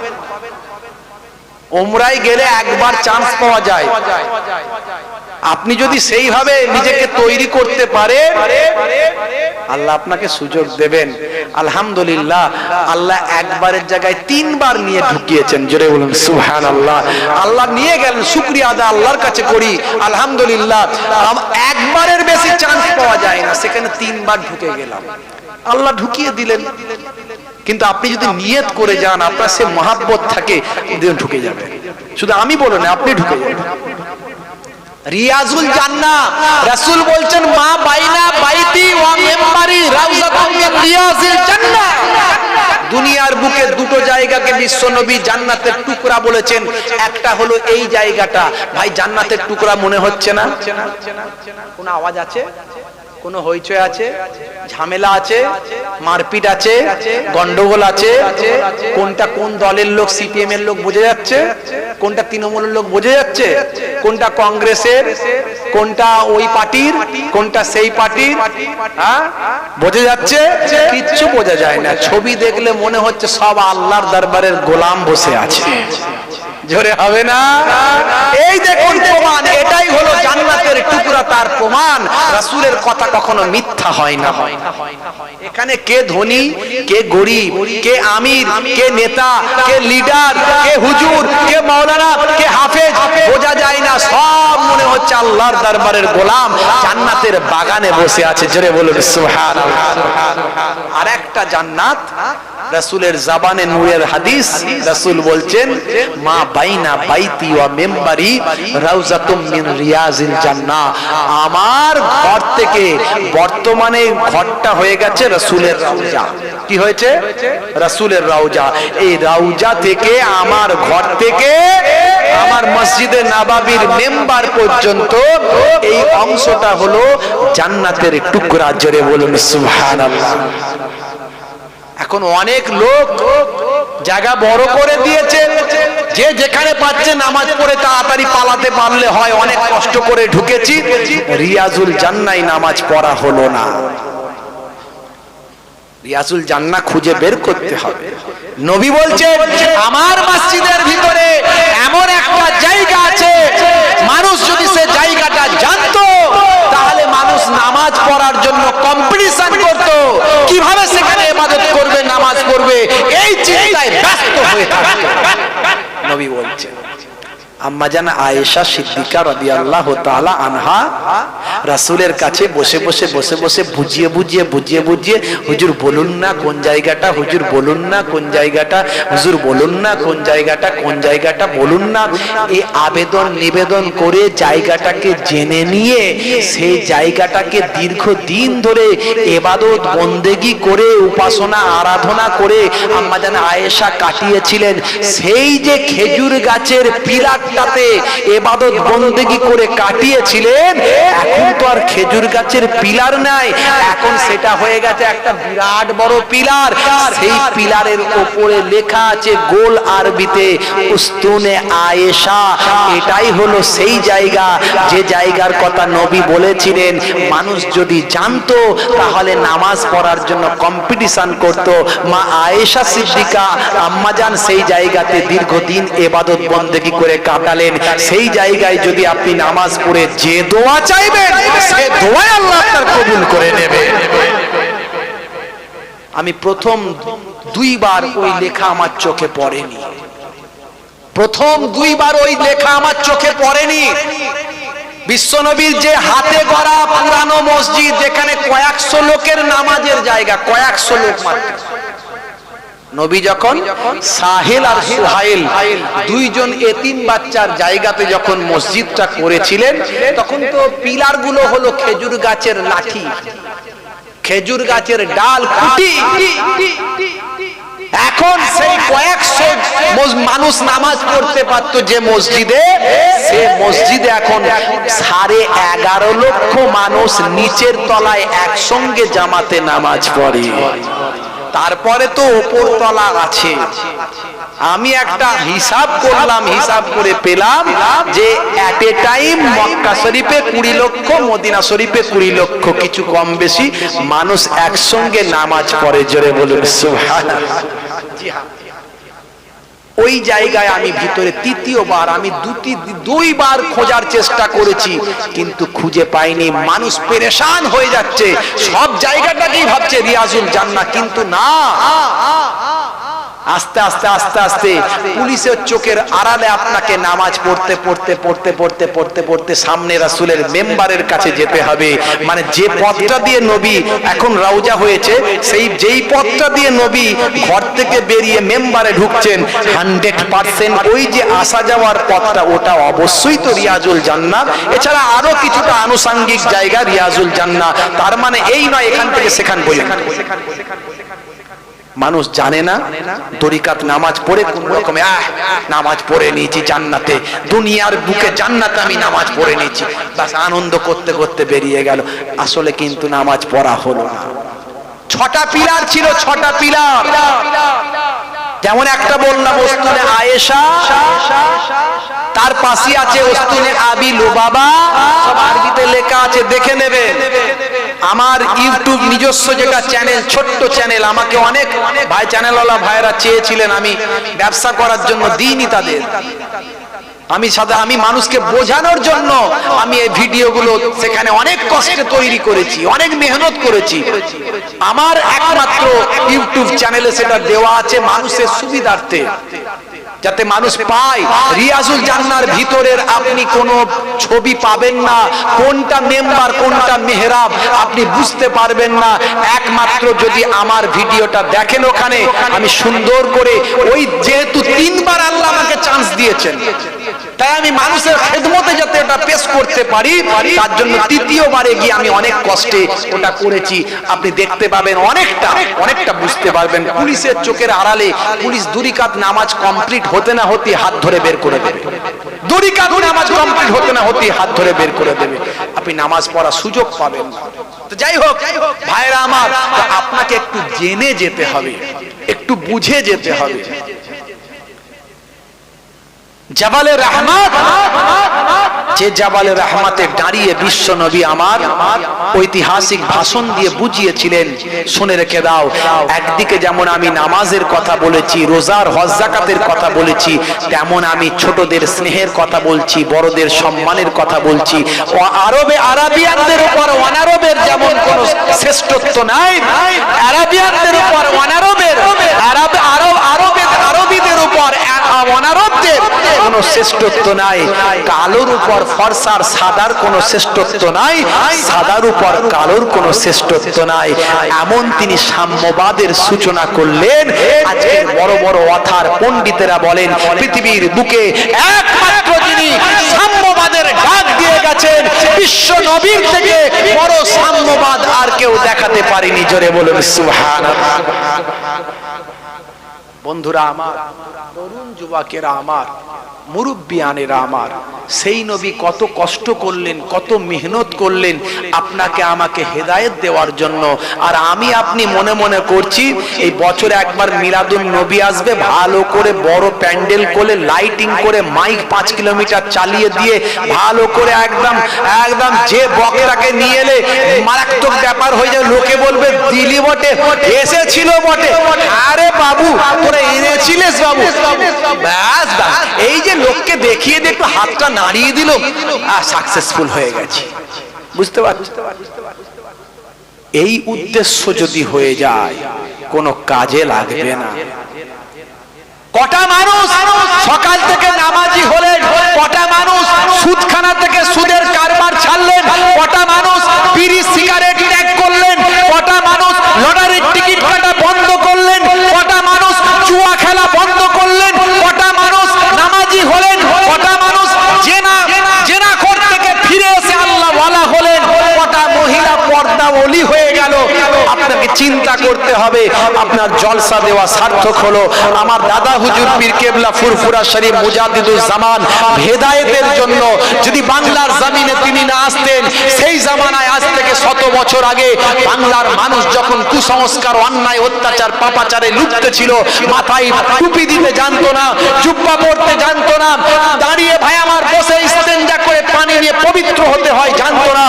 উমরায় গেলে একবার চান্স পাওয়া যায়। আপনি যদি সেইভাবে নিজেকে তৈরি করতে পারেন, আল্লাহ আপনাকে সুযোগ দেবেন। আলহামদুলিল্লাহ, আল্লাহ একবারের জায়গায় 3 বার নিয়ে ঢুকিয়েছেন। জোরে বলুন সুবহানাল্লাহ। আল্লাহ নিয়ে গেলেন, শুকরিয়া আদা আল্লাহর কাছে করি আলহামদুলিল্লাহ। একবারের বেশি চান্স পাওয়া যায় না, সেখানে 3 বার ঢুকে গেলাম, আল্লাহ ঢুকিয়ে দিলেন। কিন্তু আপনি যদি নিয়ত করে যান, আপনার সে মহাব্বত থাকে, ঢুকে যাবে। শুধু আমি বলো না, আপনি ঢুকে যাবেন। রিয়াজুল জান্নাহ, রাসূল বলছেন মা বাইনা বাইতি ওয়া মিম্বারি রাউযাতুম মিন রিয়াজিল জান্নাহ। দুনিয়ার বুকে দুটো জায়গাকে বিশ্বনবী জান্নাতের টুকরা বলেছেন। একটা হলো এই জায়গাটা। ভাই জান্নাতের টুকরা মনে হচ্ছে না? কোন আওয়াজ আছে? কোন হইচই আছে? ঝামেলা আছে? মারপিট আছে? গন্ডগোল আছে? কোনটা কোন দলের লোক, সিপিএম এর লোক বোঝা যাচ্ছে, কোনটা তৃণমূলের লোক বোঝা যাচ্ছে, কোনটা কংগ্রেসের, কোনটা ওই পার্টির, কোনটা সেই পার্টির, হ্যাঁ বোঝা যাচ্ছে? কিচ্ছু বোঝা যায় না। ছবি দেখলে মনে হচ্ছে সব আল্লাহর দরবারের গোলাম বসে আছে। জোরে হবে না? এই দেখুন প্রমাণ, এটাই হলো জান্নাতের টুকরা, তার প্রমাণ। রাসূলের কথা কখনো মিথ্যা হয় না। এখানে কে ধনী, কে গরিব, কে আমির, কে নেতা, কে লিডার, কে হুজুর, কে মাওলানা, কে হাফেজ বোঝা যায় না। সব মনে হচ্ছে আল্লাহর দরবারের গোলাম, জান্নাতের বাগানে বসে আছে। জোরে বলুন সুবহানাল্লাহ। আর একটা জান্নাত, রাসূলের জবানে নূরের হাদিস, রাসূল বলছেন মা বাইনা বাইতি ওয়া মিম্বারি রাউজাতুম মিন রিয়াজিল জান্নাহ। আমার ঘর থেকে, বর্তমানে ঘরটা হয়ে গেছে রাসূলের রওজা। কি হয়েছে? রাসূলের রওজা। এই রওজা থেকে, আমার ঘর থেকে আমার মসজিদে নববীর মেম্বার পর্যন্ত এই অংশটা হলো জান্নাতের টুকরা। জোরে বলুন সুবহানাল্লাহ। এখন অনেক লোক জায়গা বড় করে দিয়েছে, যে যেখানে পাচ্ছে নামাজ পড়ে তাড়াতাড়ি পালাতে পারলে হয়। অনেক কষ্ট করে ঢুকেছি, রিয়াজুল জান্নাহ নামাজ পড়া হলো না। রিয়াজুল জান্নাহ খুঁজে বের করতে হবে। নবী বলছেন আমার মসজিদের ভিতরে এমন একটা জায়গা আছে, মানুষ যদি সে জায়গাটা জানতো তাহলে মানুষ নামাজ পড়ার জন্য কম্পিটিশন করত, কিভাবে সেখানে ইবাদত করবে, নামাজ পড়বে, এই চিন্তায় ব্যস্ত হয়ে থাকতো। নবী বলছেন আম্মা জান আয়েশা সিদ্দিকা রাদিয়াল্লাহু তাআলা আনহা রাসূলের কাছে বসে বসে বুঝিয়ে হুজুর বলুন না কোন জায়গাটা, হুজুর বলুন না কোন জায়গাটা, হুজুর বলুন না কোন জায়গাটা বলুন না। এই আবেদন নিবেদন করে জায়গাটাকে জেনে নিয়ে সেই জায়গাটাকে দীর্ঘদিন ধরে ইবাদত বন্দেগী করে, উপাসনা আরাধনা করে আম্মা জান আয়েশা কাটিয়েছিলেন। সেই যে খেজুর গাছের পিলার ইবাদত বন্দেগী করে কাটিয়েছিলেন, এখন তো আর খেজুর গাছের পিলার নাই, এখন সেটা হয়ে গেছে একটা বিরাট বড় পিলার। সেই পিলারের উপরে লেখা আছে গোল আরবিতে উস্তুনে আয়েশা। এটাই হলো সেই জায়গা, যে জায়গার কথা নবী বলেছিলেন মানুষ যদি জানতো তাহলে নামাজ পড়ার জন্য কম্পিটিশন করত। মা আয়েশা সিদ্দিকা আম্মাজান সেই জায়গাতে দীর্ঘদিন ইবাদত বন্দেগী করে কাটালেন। সেই জায়গায় যদি আপনি নামাজ পড়ে যে দোয়া চাইবেন, সে দোয়া আল্লাহ আপনার কবুল করে নেবে। আমি প্রথম দুইবার ওই লেখা আমার চোখে পড়েনি, বিশ্বনবীর যে হাতে গড়া পুরানো মসজিদ, যেখানে কয়েকশো লোকের নামাজের জায়গা, কয়েকশো লোক মাত্র। নবী যখন সাহেল আর সুহাইল দুইজন এতিম বাচ্চার জায়গাতে যখন মসজিদটা করেছিলেন, তখন তো পিলার গুলো হলো খেজুর গাছের লাঠি, খেজুর গাছের ডাল, খুঁটি। এখন সেই কয়েকশো মানুষ নামাজ পড়তে পারতো যে মসজিদে, সে মসজিদে এখন 11.5 লক্ষ মানুষ নিচের তলায় একসঙ্গে জামাতে নামাজ পড়ে। তারপরে তো ওপর তলা আছে। আমি একটা হিসাব করলাম, হিসাব করে পেলাম যে এট এ টাইম মক্কা শরীফে 20 লক্ষ, মদিনা শরীফে 20 লক্ষ, কিছু কম বেশি মানুষ একসঙ্গে নামাজ পড়ে। জোরে বলুন সুবহানাল্লাহ। ওই জায়গায় আমি ভিতরে তৃতীয়বার, আমি দুইবার খোঁজার চেষ্টা করেছি কিন্তু খুঁজে পাইনি। মানুষ পেরেশান হয়ে যাচ্ছে, সব জায়গাটাকেই ভাবছে রিয়াজুল জান্নাহ, কিন্তু না। আস্তে আস্তে আস্তে আস্তে পুলিশের চোখের আড়ালে আপনাকে নামাজ পড়তে সামনে রাসূলের মেম্বারের কাছে যেতে হবে। মানে যে পথটা দিয়ে নবী এখন রওজা হয়েছে, সেই যেই পথটা দিয়ে নবী ঘর থেকে বেরিয়ে মেম্বারে ঢুকছেন, 100% ওই যে আসা যাওয়ার পথটা, ওটা অবশ্যই তো রিয়াজুল জান্নাহ। এছাড়া আরো কিছুটা আনুষঙ্গিক জায়গা রিয়াজুল জান্নাহ। তার মানে এই নয় এখান থেকে সেখান পর্যন্ত। মানুষ জানে না তরিকাত নামাজ পড়ে কোন রকমে নামাজ পড়ে নিয়েছি জান্নাতে, দুনিয়ার বুকে জান্নাতে আমি নামাজ পড়ে নিয়েছি, বাস আনন্দ করতে করতে বেরিয়ে গেল। আসলে কিন্তু নামাজ পড়া হলো না। 6টা পিলার ছিল, 6টা পিলার। যেমন একটা বললাম উস্তুনে আয়েশা, তার পাশে আছে উস্তুনে আবি লুবাবা, সব আরবিতে লেখা আছে, দেখে নেবেন। আমার ইউটিউব নিজস্ব যেটা চ্যানেল, ছোট্ট চ্যানেল, আমাকে অনেক ভাই চ্যানেলওয়ালা ভাইরা চেয়েছিলেন আমি ব্যবসা করার জন্য, দিইনি তাদের। আমি মানুষকে বোঝানোর জন্য আমি এই ভিডিওগুলো সেখানে অনেক কষ্টে তৈরি করেছি, অনেক মেহনত করেছি। আমার একমাত্র ইউটিউব চ্যানেলে সেটা দেওয়া আছে মানুষের সুবিধার্থে, যাতে মানুষ পায়। রিয়াজুল জান্নার ভিতরের আপনি কোনো ছবি পাবেন না, কোনটা মেম্বার কোনটা মেহরাব আপনি বুঝতে পারবেন না, একমাত্র যদি আমার ভিডিওটা দেখেন ওখানে আমি সুন্দর করে, ওই যেহেতু 3 বার আল্লাহ আমাকে চান্স দিয়েছেন, তাই আমি মানুষের খেদমতে যাতে এটা পেশ করতে পারি, তার জন্য 3য় বারে গিয়ে আমি অনেক কষ্টে ওটা করেছি। আপনি দেখতে পাবেন, অনেকটা বুঝতে পারবেন। পুলিশের চোখের আড়ালে পুলিশ 2 রাকাত নামাজ কমপ্লিট হতে না হতে হাত ধরে বের করে দেবে, 2 রাকাত নামাজ কমপ্লিট হতে না হতে হাত ধরে বের করে দেবে, আপনি নামাজ পড়ার সুযোগ পাবেন না। তো যাই হোক ভাইরা আমার, আপনাকে একটু জেনে যেতে হবে, একটু বুঝে যেতে হবে। জাবালে রহমত, যে জাবালে রহমতে দাঁড়িয়ে বিশ্ব নবী আমার ঐতিহাসিক ভাষণ দিয়ে বুঝিয়েছিলেন, শুনে রেখে দাও। একদিকে যেমন আমি নামাজের কথা বলেছি, রোজার হজ যাকাতের কথা বলেছি, তেমন আমি ছোটদের স্নেহের কথা বলছি, বড়দের সম্মানের কথা বলছি। আরবিয়ানদের উপর অনারবের যেমন কোন শ্রেষ্ঠত্ব নাই, আরবিয়ানদের উপর অনারবের, আরবিদের উপর অনারবদের কোন শ্রেষ্ঠত্ব নাই, কালোর উপর ফর্সার সাদার কোন শ্রেষ্ঠত্ব নাই, সাদার উপর কালোর কোন শ্রেষ্ঠত্ব নাই। এমন তিনি সাম্যবাদের সূচনা করলেন। আজকে বড় বড় অথার পণ্ডিতেরা বলেন, পৃথিবীর বুকে একমাত্র যিনি সাম্যবাদের ডাক দিয়ে গেছেন, বিশ্ব নবীর থেকে বড় সাম্যবাদ আর কেউ দেখাতে পারেনি। জোরে বলুন সুবহানাল্লাহ। বন্ধুরা আমার, তরুণ যুবকেরা আমার, মুরব্বিয়ানেরা আমার, সেই নবী কত কষ্ট করলেন, কত মেহনত করলেন আপনাকে আমাকে হেদায়েত দেওয়ার জন্য। আর আমি আপনি মনে মনে করছি এই বছরে একবার মিলাদুন নবী আসবে, ভালো করে বড় প্যান্ডেল করে লাইটিং করে মাইক 5 কিলোমিটার চালিয়ে দিয়ে ভালো করে একদম যে বক্তাকে নিয়ে এলে মারাত্মক ব্যাপার হয়ে যায়। লোকে বলবে দিলি বটে, এসেছিল বটে, আরে বাবু তোরা এনেছিলিস বাবু, ব্যাস এই যে লোককে দেখিয়ে দিয়ে একটু হাতটা নাড়িয়ে দিল, সাকসেসফুল হয়ে গেছে। বুঝতে পারছি? এই উদ্দেশ্য যদি হয়ে যায় কোনো কাজে লাগবে না। কটা মানুষ সকাল থেকে নামাজি হলেন, কটা মানুষ সুদখানা থেকে সুদের কারবার ছাড়লেন, কটা মানুষ বিড়ি সিগারেট ত্যাগ করলেন, কটা মানুষ লটারির টিকিট কাটা বন্ধ করলেন, কটা মানুষ জুয়া খেলা বন্ধ করলেন, কটা মানুষ নামাজি হলেন, কটা মানুষ জেনাখোর থেকে ফিরে এসে আল্লাহ ওয়ালা হলেন, কটা মহিলা পর্দা ওলি হয়ে গেল। আপনাকে চিন্তা করতে হবে আপনার জলসা দেওয়া সার্থক হলো। আমার দাদা হুজুর পীর কেবলা ফুরফুরা শরীফ মুজাদ্দিদুল জামান হেদায়েতের জন্য যদি বাংলার জমিনে তিনি না আসতেন, সেই জামানায় আজ থেকে 100 বছর আগে বাংলার মানুষ যখন কুসংস্কার, অন্যায়, অত্যাচার, পাপাচারে লিপ্ত ছিল, মাথায় টুপি দিতে জানতো না, জুব্বা পরতে জানতো না, দাঁড়িয়ে ভাই আমার বসে ইস্তেঞ্জা করে পানি নিয়ে পবিত্র হতে হয় জানতো না,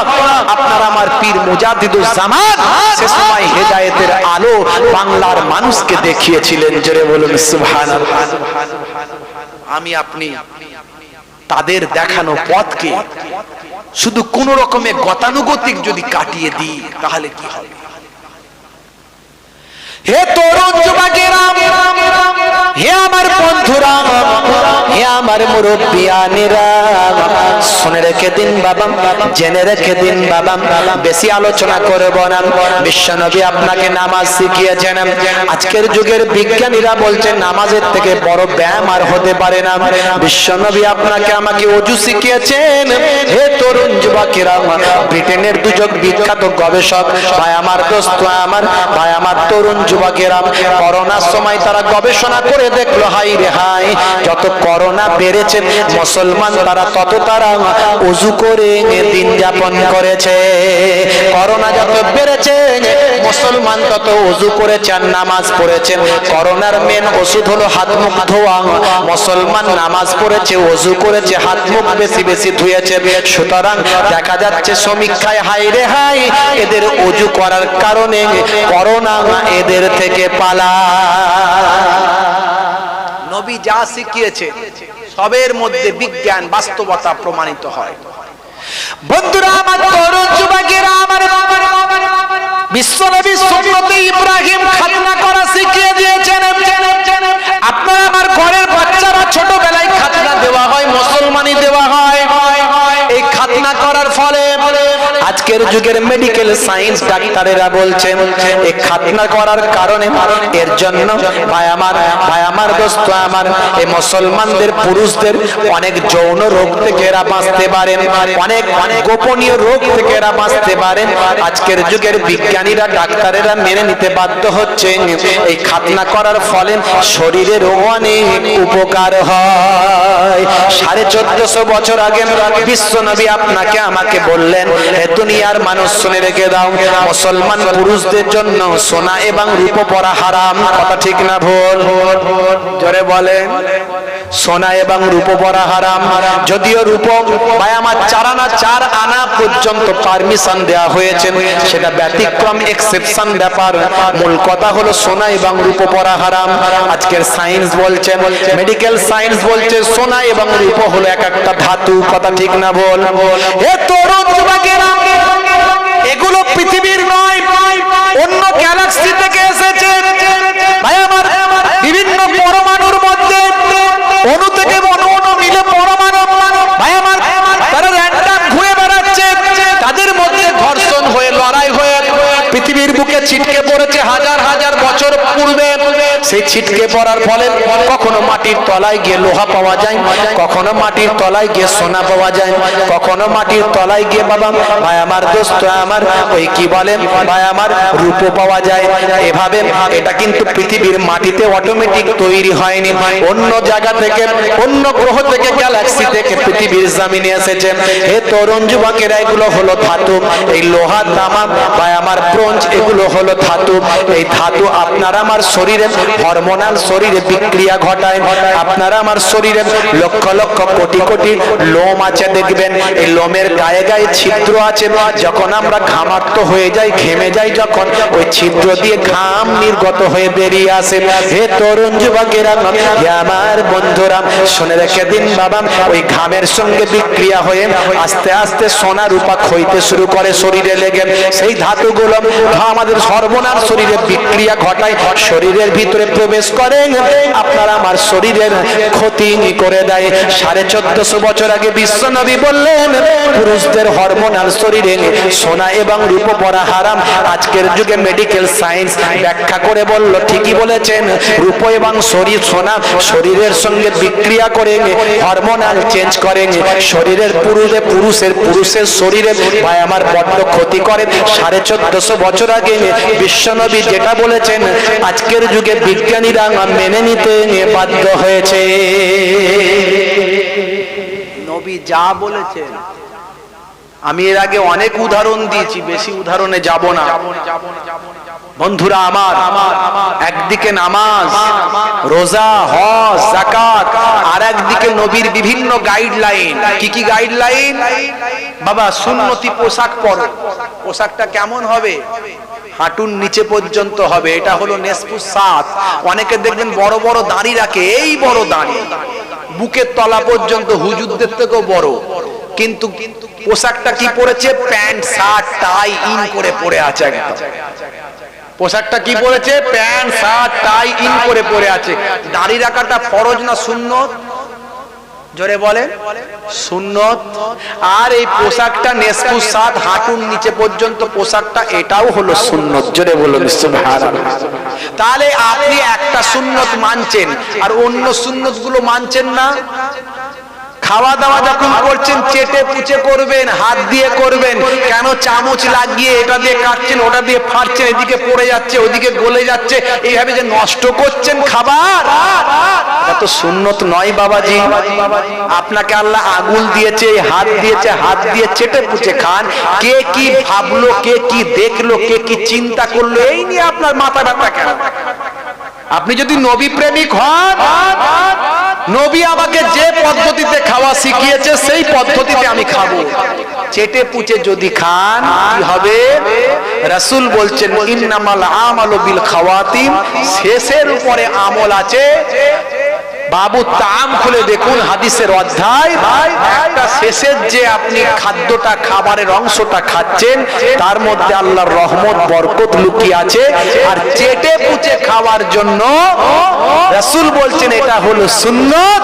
আপনার আমার পীর মুজাদ্দিদুল জামান সে সময় হেদায়েতের আলো বাংলার মানুষকে দেখিয়েছিলেন। জোরে বলুন সুবহানাল্লাহ। আমি আপনি তাদের দেখানো পথকে শুধু কোন রকমে গতানুগতিক যদি কাটিয়ে দিই তাহলে কি হবে? হে তরুণ যুবকেরা, হে আমার বন্ধুরা, হে আমার মুরব্বিয়ানেরা, শুনে রেখে দিন বাবা, জেনে রেখে দিন বাবা, বেশি আলোচনা করব না। বিশ্বনবী আপনাকে নামাজ শিখিয়েছেন। আজকের যুগের বিজ্ঞানীরা বলছেন নামাজের থেকে বড় ব্যায়াম আর হতে পারে না। বিশ্বনবী আপনাকে আমাকে ওযু শিখিয়েছেন। হে তরুণ যুবকেরা, ব্রিটেনের 2 বিখ্যাত গবেষক ভাই আমার, দোস্ত আমার, ভাই আমার তরুণ যুবকেরা, করোনার সময় তারা গবেষণা করে করে দেখলো হাই রে হাই, যত করোনা বেড়েছে মুসলমান তারা তত তারা ওযু করে দিন যাপন করেছে। করোনা যত বেড়েছে মুসলমান তত ওযু করেছে আর নামাজ পড়েছে। করোনার মেন ওষুধ হলো হাত মুখ ধোয়া, মুসলমান নামাজ পড়েছে, ওযু করেছে, হাত মুখ বেশি বেশি ধুয়েছে। সুতরাং দেখা যাচ্ছে সমীক্ষায় হাই রে হাই এদের ওযু করার কারণে করোনা এদের থেকে পালায়। নবী যা শিখিয়েছে সবের মধ্যে বিজ্ঞান বাস্তবতা প্রমাণিত হয়। বন্ধুরা আমার, তরুণ যুবকেরা আমার, বিশ্বনবী সুন্নতে ইব্রাহিম খাতনা করা শিখিয়ে দিয়েছেন। আপনার আমার ঘরের বাচ্চারা ছোটবেলায় খাতনা দেওয়া হয়, মুসলমানি দেওয়া হয়। এই খাতনা করার ফলে আজকের যুগের মেডিকেল সায়েন্স ডাক্তারেরা বলছেন এই খাতনা করার কারণে এর জন্য ভাই আমার দোস্ত আমার, এই মুসলমানদের পুরুষদের অনেক যৌন রোগ থেকে এরা বাঁচতে পারেন, অনেক গোপনীয় রোগ থেকে এরা বাঁচতে পারেন। আজকের যুগের বিজ্ঞানীরা ডাক্তারেরা মেনে নিতে বাধ্য হচ্ছে এই খাতনা করার ফলে শরীরের অনেক উপকার হয়। 1450 বছর আগে বিশ্বনবী আপনাকে আমাকে বললেন, দুনিয়ার মানুষ শুনে রেখে দাও, মুসলমান পুরুষদের জন্য সোনা এবং রূপো পরা হারাম। কথা ঠিক না ভুল? জোরে বলেন। সোনা এবং রূপো পরা হারাম। যদিও রূপো ভাই আমার 4 আনা পর্যন্ত পারমিশন দেওয়া হয়েছে, সেটা ব্যতিক্রম এক্সেপশন ব্যাপার। মূল কথা হলো সোনা এবং রূপো পরা হারাম। আজকের সায়েন্স বলছে, মেডিকেল সায়েন্স বলছে সোনা এবং রূপো হলো এক একটা ধাতু। কথা ঠিক না বল? এ তরুণ যুবকেরা, এগুলো পৃথিবীর নয়, অন্য গ্যালাক্সি থেকে এসেছে। ভাই আমার, বিভিন্ন পরমাণুর মধ্যে অণু থেকে অণু মিলে পরমাণু, ভাই আমার, তারা র্যান্ডম ঘুরে বেড়াচ্ছে, তাদের মধ্যে ঘর্ষণ হয়ে লড়াই হয়ে পৃথিবীর বুকে ছিটকে পড়েছে হাজার হাজার বছর পূর্বে। সেই ছিটকে পড়ার ফলে কখনো মাটির তলায় গিয়ে লোহা পাওয়া যায়, কখনো মাটির তলায় গিয়ে সোনা পাওয়া যায়, কখনো মাটির তলায় গিয়ে বাবা ভাই আমার দোস্ত আমার ওই কি বলেন ভাই আমার রূপো পাওয়া যায়। এভাবে এটা কিন্তু পৃথিবীর মাটিতে অটোমেটিক তৈরি হয়নি, অন্য জায়গা থেকে, অন্য গ্রহ থেকে, গ্যালাক্সি থেকে পৃথিবীর জমিনে এসেছে। হে তরুণ যুবকেরা, এগুলো হলো ধাতু। এই লোহা, তামা, ভাই আমার ব্রোঞ্জ, এগুলো হলো ধাতু। এই ধাতু আপনার আমার শরীরে হরমোনাল শরীরে বিক্রিয়া ঘটায়। আপনার আমার শরীরে লক্ষ লক্ষ কোটি কোটি লোম আছে, দেখবেন এই লোমের গায়ে গায়ে ছিদ্র আছে। যখন আমরা ঘামাক্ত হয়ে যাই, ঘেমে যাই, যখন ওই ছিদ্র দিয়ে ঘাম নির্গত হয়ে বেরিয়ে আসে। হে তরুণ যুবকেরা, হে আমার বন্ধুরা, শুনে রেখে দিন বাবা, ওই ঘামের সঙ্গে বিক্রিয়া হয়ে আস্তে আস্তে সোনা রূপা ক্ষইতে শুরু করে শরীরে লেগে। সেই ধাতুগুলো আমাদের হরমোনাল শরীরে বিক্রিয়া ঘটায়, শরীরের ভিতরে প্রবেশ করে, আপনার আমার শরীরের ক্ষতি করে দেয়। 1450 বছর আগে বিশ্বনবী বললেন পুরুষদের হরমোনাল শরীরে সোনা এবং রূপো পরা হারাম। আজকের যুগে মেডিকেল সায়েন্স ব্যাখ্যা করে বলল ঠিকই বলেছেন, রূপো এবং সোনা শরীরের সঙ্গে বিক্রিয়া করে হরমোনাল চেঞ্জ করে শরীরের পুরুষের শরীরে ভাই আমার বড্ড ক্ষতি করে। 1450 বছর আগে বিশ্বনবী যেটা বলেছেন আজকের যুগে বিজ্ঞানীরা মেনে নিতে বাধ্য হয়েছে। নবী যা বলেছেন, আমি এর আগে অনেক উদাহরণ দিয়েছি, বেশি উদাহরণে যাব না। বন্ধুরা আমার, একদিকে নামাজ, রোজা, হজ, যাকাত, আর একদিকে নবীর বিভিন্ন গাইডলাইন। কি কি গাইডলাইন? বাবা সুন্নতি পোশাক পরো। পোশাকটা কেমন হবে? হাঁটুর নিচে পর্যন্ত হবে, এটা হলো নেসফু সাত। অনেকে দেখবেন বড় বড় দাড়ি রাখে, এই বড় দাড়ি, বুকের তলা পর্যন্ত, হুজুরদের থেকেও বড়, কিন্তু পোশাকটা কি পরেছে? প্যান্ট শার্ট টাই ইন করে পরে আছে একদম। পোশাকটা কি পরেছে? প্যান্ট শার্ট টাই ইন করে পরে আছে। দাড়ি রাখাটা ফরজ না সুন্নত? জোরে বলেন। সুন্নত। আর এই পোশাকটা নেসফু সাত, হাঁটুর নিচে পর্যন্ত পোশাকটা, এটাও হলো সুন্নত। জোরে বলুন সুবহানাল্লাহ। তাহলে আপনি একটা সুন্নত মানছেন আর অন্য সুন্নত গুলো মানছেন না, খাওয়া দাওয়া যখন করছেন চেটে পুচে করবেন, হাত দিয়ে করবেন। কেন চামচ লাগিয়ে এটা দিয়ে কাটছেন, ওটা দিয়ে ফাড়ছেন, এদিকে পড়ে যাচ্ছে, ওদিকে গলে যাচ্ছে, এইভাবে যে নষ্ট করছেন খাবার, এটা তো সুন্নত নয় বাবাজি। আপনাকে আল্লাহ আঙুল দিয়েছে, হাত দিয়েছে, হাত দিয়ে চেটে পুচে খান। কে কি ভাবলো, কে কি দেখলো, কে কি চিন্তা করলো, এই নিয়ে আপনার মাথা ব্যথা কেন? আপনি যদি নবী প্রেমিক হন, নবী আমাকে যে পদ্ধতিতে খাওয়া শিখিয়েছে সেই পদ্ধতিতে আমি খাবো। চেটে পুচে যদি খান কি হবে? রাসূল বলছেন ইন্নামাল আমালু বিল খাওয়াতিম, শেষের উপরে আমল আছে। বাবু তাম খুলে দেখুন হাদিসের অধ্যায়, একটা শেষের যে আপনি খাদ্যটা, খাবারের অংশটা খাচ্ছেন, তার মধ্যে আল্লাহর রহমত বরকত লুকিয়ে আছে। আর চেটে পুচে খাওয়ার জন্য রাসূল বলছেন এটা হলো সুন্নত।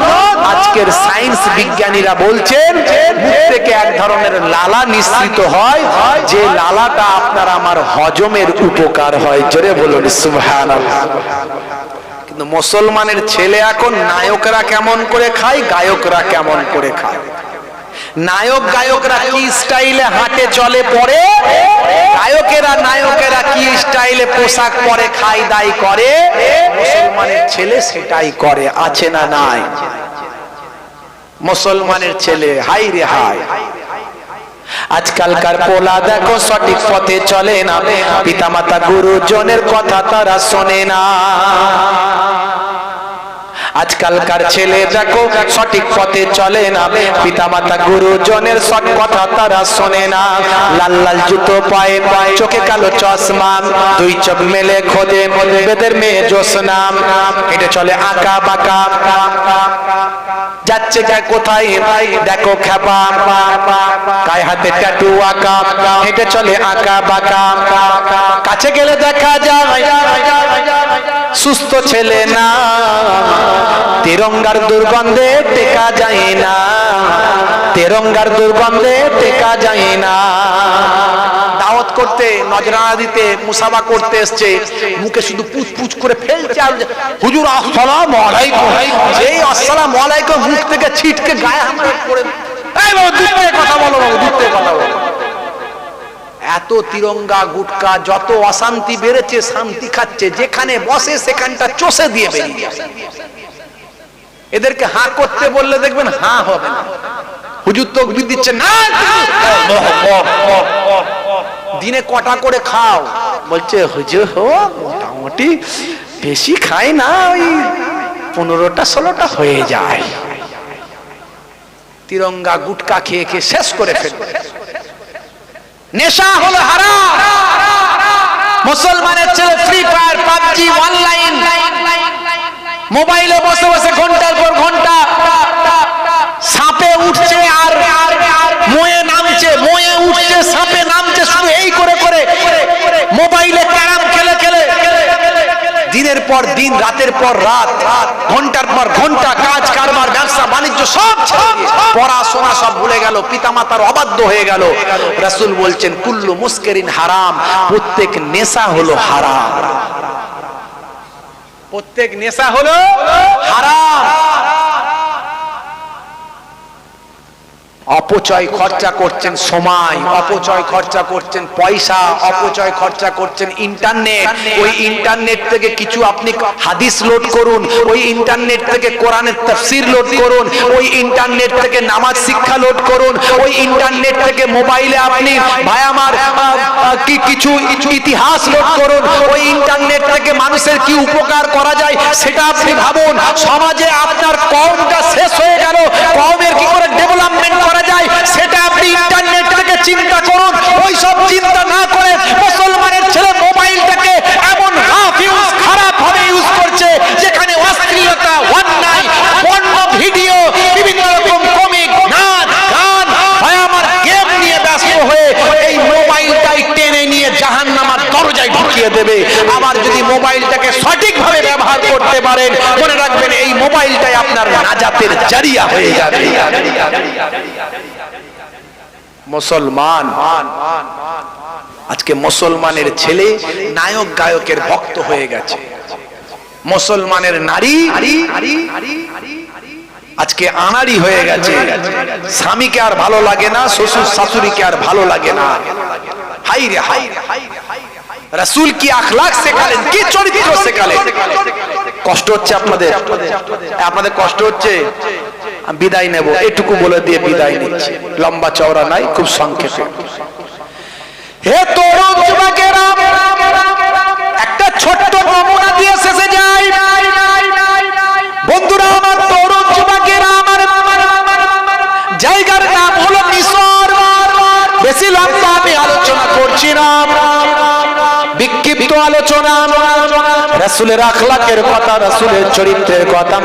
আজকের সায়েন্স বিজ্ঞানীরা বলছেন মুখ থেকে এক ধরনের লালা নিঃসৃত হয়, যে লালাটা আপনার আমার হজমের উপকার হয়। জোরে বলুন সুবহানাল্লাহ। কিন্তু মুসলমানের ছেলে এখন নায়করা কেমন করে খায়, গায়করা কেমন করে খায়। নায়ক গায়করা কি স্টাইলে হাঁটে চলে পরে, নায়কেরা কি স্টাইলে পোশাক পরে খাই দাই করে, মুসলমানের ছেলে সেটাই করে। আছে না নাই? মুসলমানের ছেলে হাই রে হাই। আজকালকার পোলা দেখো সঠিক পথে চলে না, পিতামাতা গুরুজনের কথা তারা শোনে না। আজকালকার ছেলে দেখো সঠিক পথে চলে না, পিতামাতা গুরুজনের সৎ কথা তারা শোনে না। লাল লাল জুতো পায়ে পায়ে, চোখে কালো চশমা, দুই চোখ মেলে খোদে বেদের মেয়ে জোসনা, হেঁটে চলে আঁকা বাঁকা, যাচ্ছে যায় কোথায় দেখো খেপা, গায়ে হাতে ট্যাটু আঁকা, হেঁটে চলে আঁকা বাঁকা। কাছে গেলে দেখা যায় সুস্থ ছেলে না, তিরঙ্গার দুর্গন্ধে টেকা যায় না, তিরঙ্গার দুর্গন্ধে টেকা যায় না। দাওয়াত করতে, নজরানা দিতে, মুসাফা করতে এসছে, মুখে শুধু পুচ পুচ করে ফেলছে। আর হুজুর আসসালামু আলাইকুম, যেই আসসালামু আলাইকুম মুখ থেকে ছিটকে গায়ে হাত পড়ে, এই বাবু দূর থেকে কথা বলো, বাবু দূর থেকে কথা বলো। এত তিরঙ্গা গুটকা, যত অশান্তি বেড়েছে, শান্তি খাচ্ছে, যেখানে বসে সেখানটা চষে দিয়ে বেরিয়ে। এদেরকে হাঁ করতে বললে দেখবেন হাঁ হবে না। হুজুর তাকবীর দিচ্ছে না, দিনে কটা করে খাও? বলছে হুজুর মোটামুটি বেশি খাই না, ওই 15টা 16টা হয়ে যায়। তিরঙ্গা গুটকা খেয়ে খেয়ে শেষ করে ফেলবে। নেশা হলো হারাম। মুসলমানের ছেলে ফ্রি ফায়ার, পাবজি, অনলাইন, মোবাইলে বসে বসে ঘন্টার পর ঘন্টা, সাপে উঠছে আর ময়ে নামছে, ময়ে উঠছে, সাপে নামছে, শুধু এই করে করে মোবাইলে ক্যারাম খেলে খেলে দিনের পর দিন, রাতের পর রাত, ঘন্টার পর ঘন্টা কাজ কারবার, ব্যবসা বাণিজ্য সব পড়াশোনা সব ভুলে গেল, পিতামাতার অবাধ্য হয়ে গেল। রাসূল বলছেন কুল্লু মুস্কিরিন হারাম, প্রত্যেক নেশা হলো হারাম, প্রত্যেক নেশা হলো হারাম। অপচয় খরচা করছেন সময়, অপচয় খরচা করছেন পয়সা, অপচয় খরচা করছেন ইন্টারনেট। ওই ইন্টারনেট থেকে কিছু আপনি হাদিস লোড করুন, ওই ইন্টারনেট থেকে কোরআনের তাফসীর লোড করুন, ওই ইন্টারনেট থেকে নামাজ শিক্ষা লোড করুন, ওই ইন্টারনেট থেকে মোবাইলে আপনি ভাই আমার কি কিছু ইতিহাস লোড করুন, ওই ইন্টারনেট থেকে মানুষের কি উপকার করা যায় সেটা আপনি ভাবুন। সমাজে আপনার কওমটা শেষ হয়ে গেল, কওমের কি করে ডেভেলপমেন্ট করা যায় সেটা আপনি ইন্টারনেট থেকে চিন্তা করুন। ওই সব চিন্তা না করে মুসলমানের ছেলে মোবাইলটাকে এমন হাফ ইউজ, খারাপ ভাবে ইউজ করছে, যেখানে অশ্লীলতা, অন্যায়, পর্ন ভিডিও, বিভিন্ন রকম কমিক, নাচ, গান, ভাই আমার গেম নিয়ে ব্যস্ত হয়ে এই মোবাইলটাই টেনে নিয়ে জাহান্নামের দরজায় ঢুকিয়ে দেবে। আবার যদি মোবাইলটাকে সঠিকভাবে ব্যবহার করতে পারেন, মনে রাখবেন এই মোবাইলটাই আপনার নাজাতের জারিয়া হয়ে যাবে। মুসলমান, আজকে মুসলমানের ছেলে নায়ক গায়কের ভক্ত হয়ে গেছে, মুসলমানের নারী আজকে আনাড়ি হয়ে গেছে, স্বামীকে আর ভালো লাগে না, শ্বশুর শাশুড়িকে আর ভালো লাগে না। হাই রে হাই, রাসূল কি আখলাক শেখালেন, কি চরিত্র শেখালেন। কষ্ট হচ্ছে আপনাদের, আপনাদের কষ্ট হচ্ছে। বিদায় নেব, এটুকু বলে দিয়ে বিদায় নিচ্ছি, লম্বা চওড়া নাই, খুব সংক্ষেপে। হে তরুণ যুবকেরা, একটা ছোট্ট নমুনা দিয়ে শেষে যাই। বন্ধুরা আমার, তরুণ যুবকেরা আমার, জায়গার নাম হলো মিশর। বেশি লম্বা আমি আলোচনা করছি না, বিক্ষিপ্ত আলোচনা। রাসূলের আখলাকের কথা, রাসূলের চরিত্রের কথা,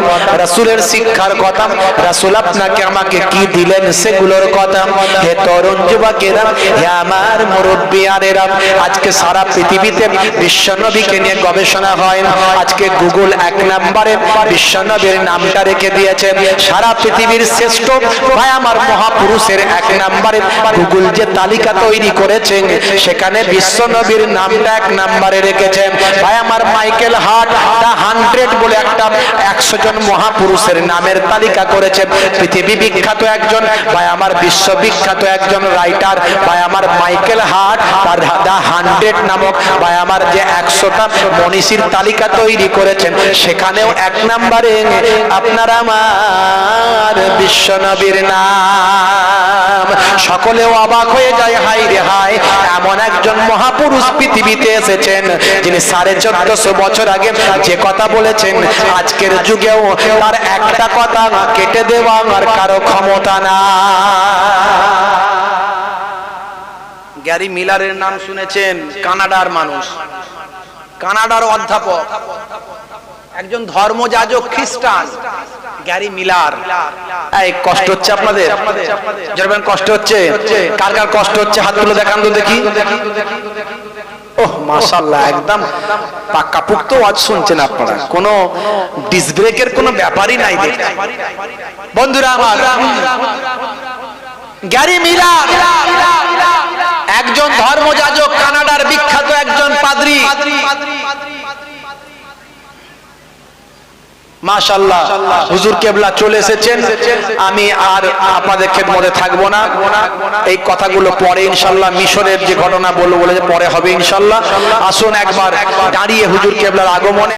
রাসূলের শিক্ষার কথা, রাসূল আপনাকে আমাকে কি দিলেন সেগুলোর কথা। হে তরুণ যুবকেরা, হে আমার মুরব্বিয়ানেরা, আজকে সারা পৃথিবীতে বিশ্বনবীকে নিয়ে গবেষণা হয়। আজকে গুগল 1 নম্বরে বিশ্বনবীর নামটা রেখে দিয়েছে। সারা পৃথিবীর শ্রেষ্ঠ ভাই আমার মহাপুরুষের 1 নম্বরে গুগল যে তালিকা তৈরি করেছেন, সেখানে বিশ্বনবীর নামটা 1 নম্বরে রেখেছেন। ভাই আমার মাইকেল হার্ট দা 100 বলে একটা 100 জন মহাপুরুষের নামের তালিকা করেছেন। পৃথিবী বিখ্যাত একজন ভাই আমার, বিশ্ববিখ্যাত একজন রাইটার ভাই আমার মাইকেল হার্ট তার দা 100 নামক ভাই আমার যে 100টা মনীষীর তালিকা তৈরি করেছেন, সেখানেও 1 নম্বরে আপনার আমার বিশ্বনবীর নাম। সকলেও অবাক হয়ে যায়, হাই রে হাই, এমন একজন মহাপুরুষ পৃথিবীতে এসেছেন যিনি 1450 বছর আগে যে কথা বলেছেন, আজকের যুগেও তার একটা কথা কেটে দেওয়া আর কারো ক্ষমতা না। গ্যারি মিলারের নাম শুনেছেন? কানাডার মানুষ, কানাডার অধ্যাপক, একজন ধর্মযাজক, খ্রিস্টান, গ্যারি মিলার। এই কষ্ট হচ্ছে আপনাদের? যারা কষ্ট হচ্ছে, কার কার কষ্ট হচ্ছে হাত তুলে দেখান তো দেখি। ওহ মাশাআল্লাহ, একদম পাকাপোক্ত ওয়াজ শুনছেন আপনারা, কোনো ডিসব্রেকের কোনো ব্যাপারই নাই দেখতে। বন্ধুরা আমার, গ্যারি মিলার একজন ধর্মযাজক, কানাডার বিখ্যাত একজন পাদ্রী। মাশাআল্লাহ, হুজুর কেবলা চলে এসেছেন। আমি আর আপনাদের খেদমতে থাকবো না, এই কথাগুলো পরে ইনশাআল্লাহ মিশরের যে ঘটনা বলবো বলে পরে হবে ইনশাআল্লাহ। আসুন একবার দাঁড়িয়ে হুজুর কেবলার আগমনে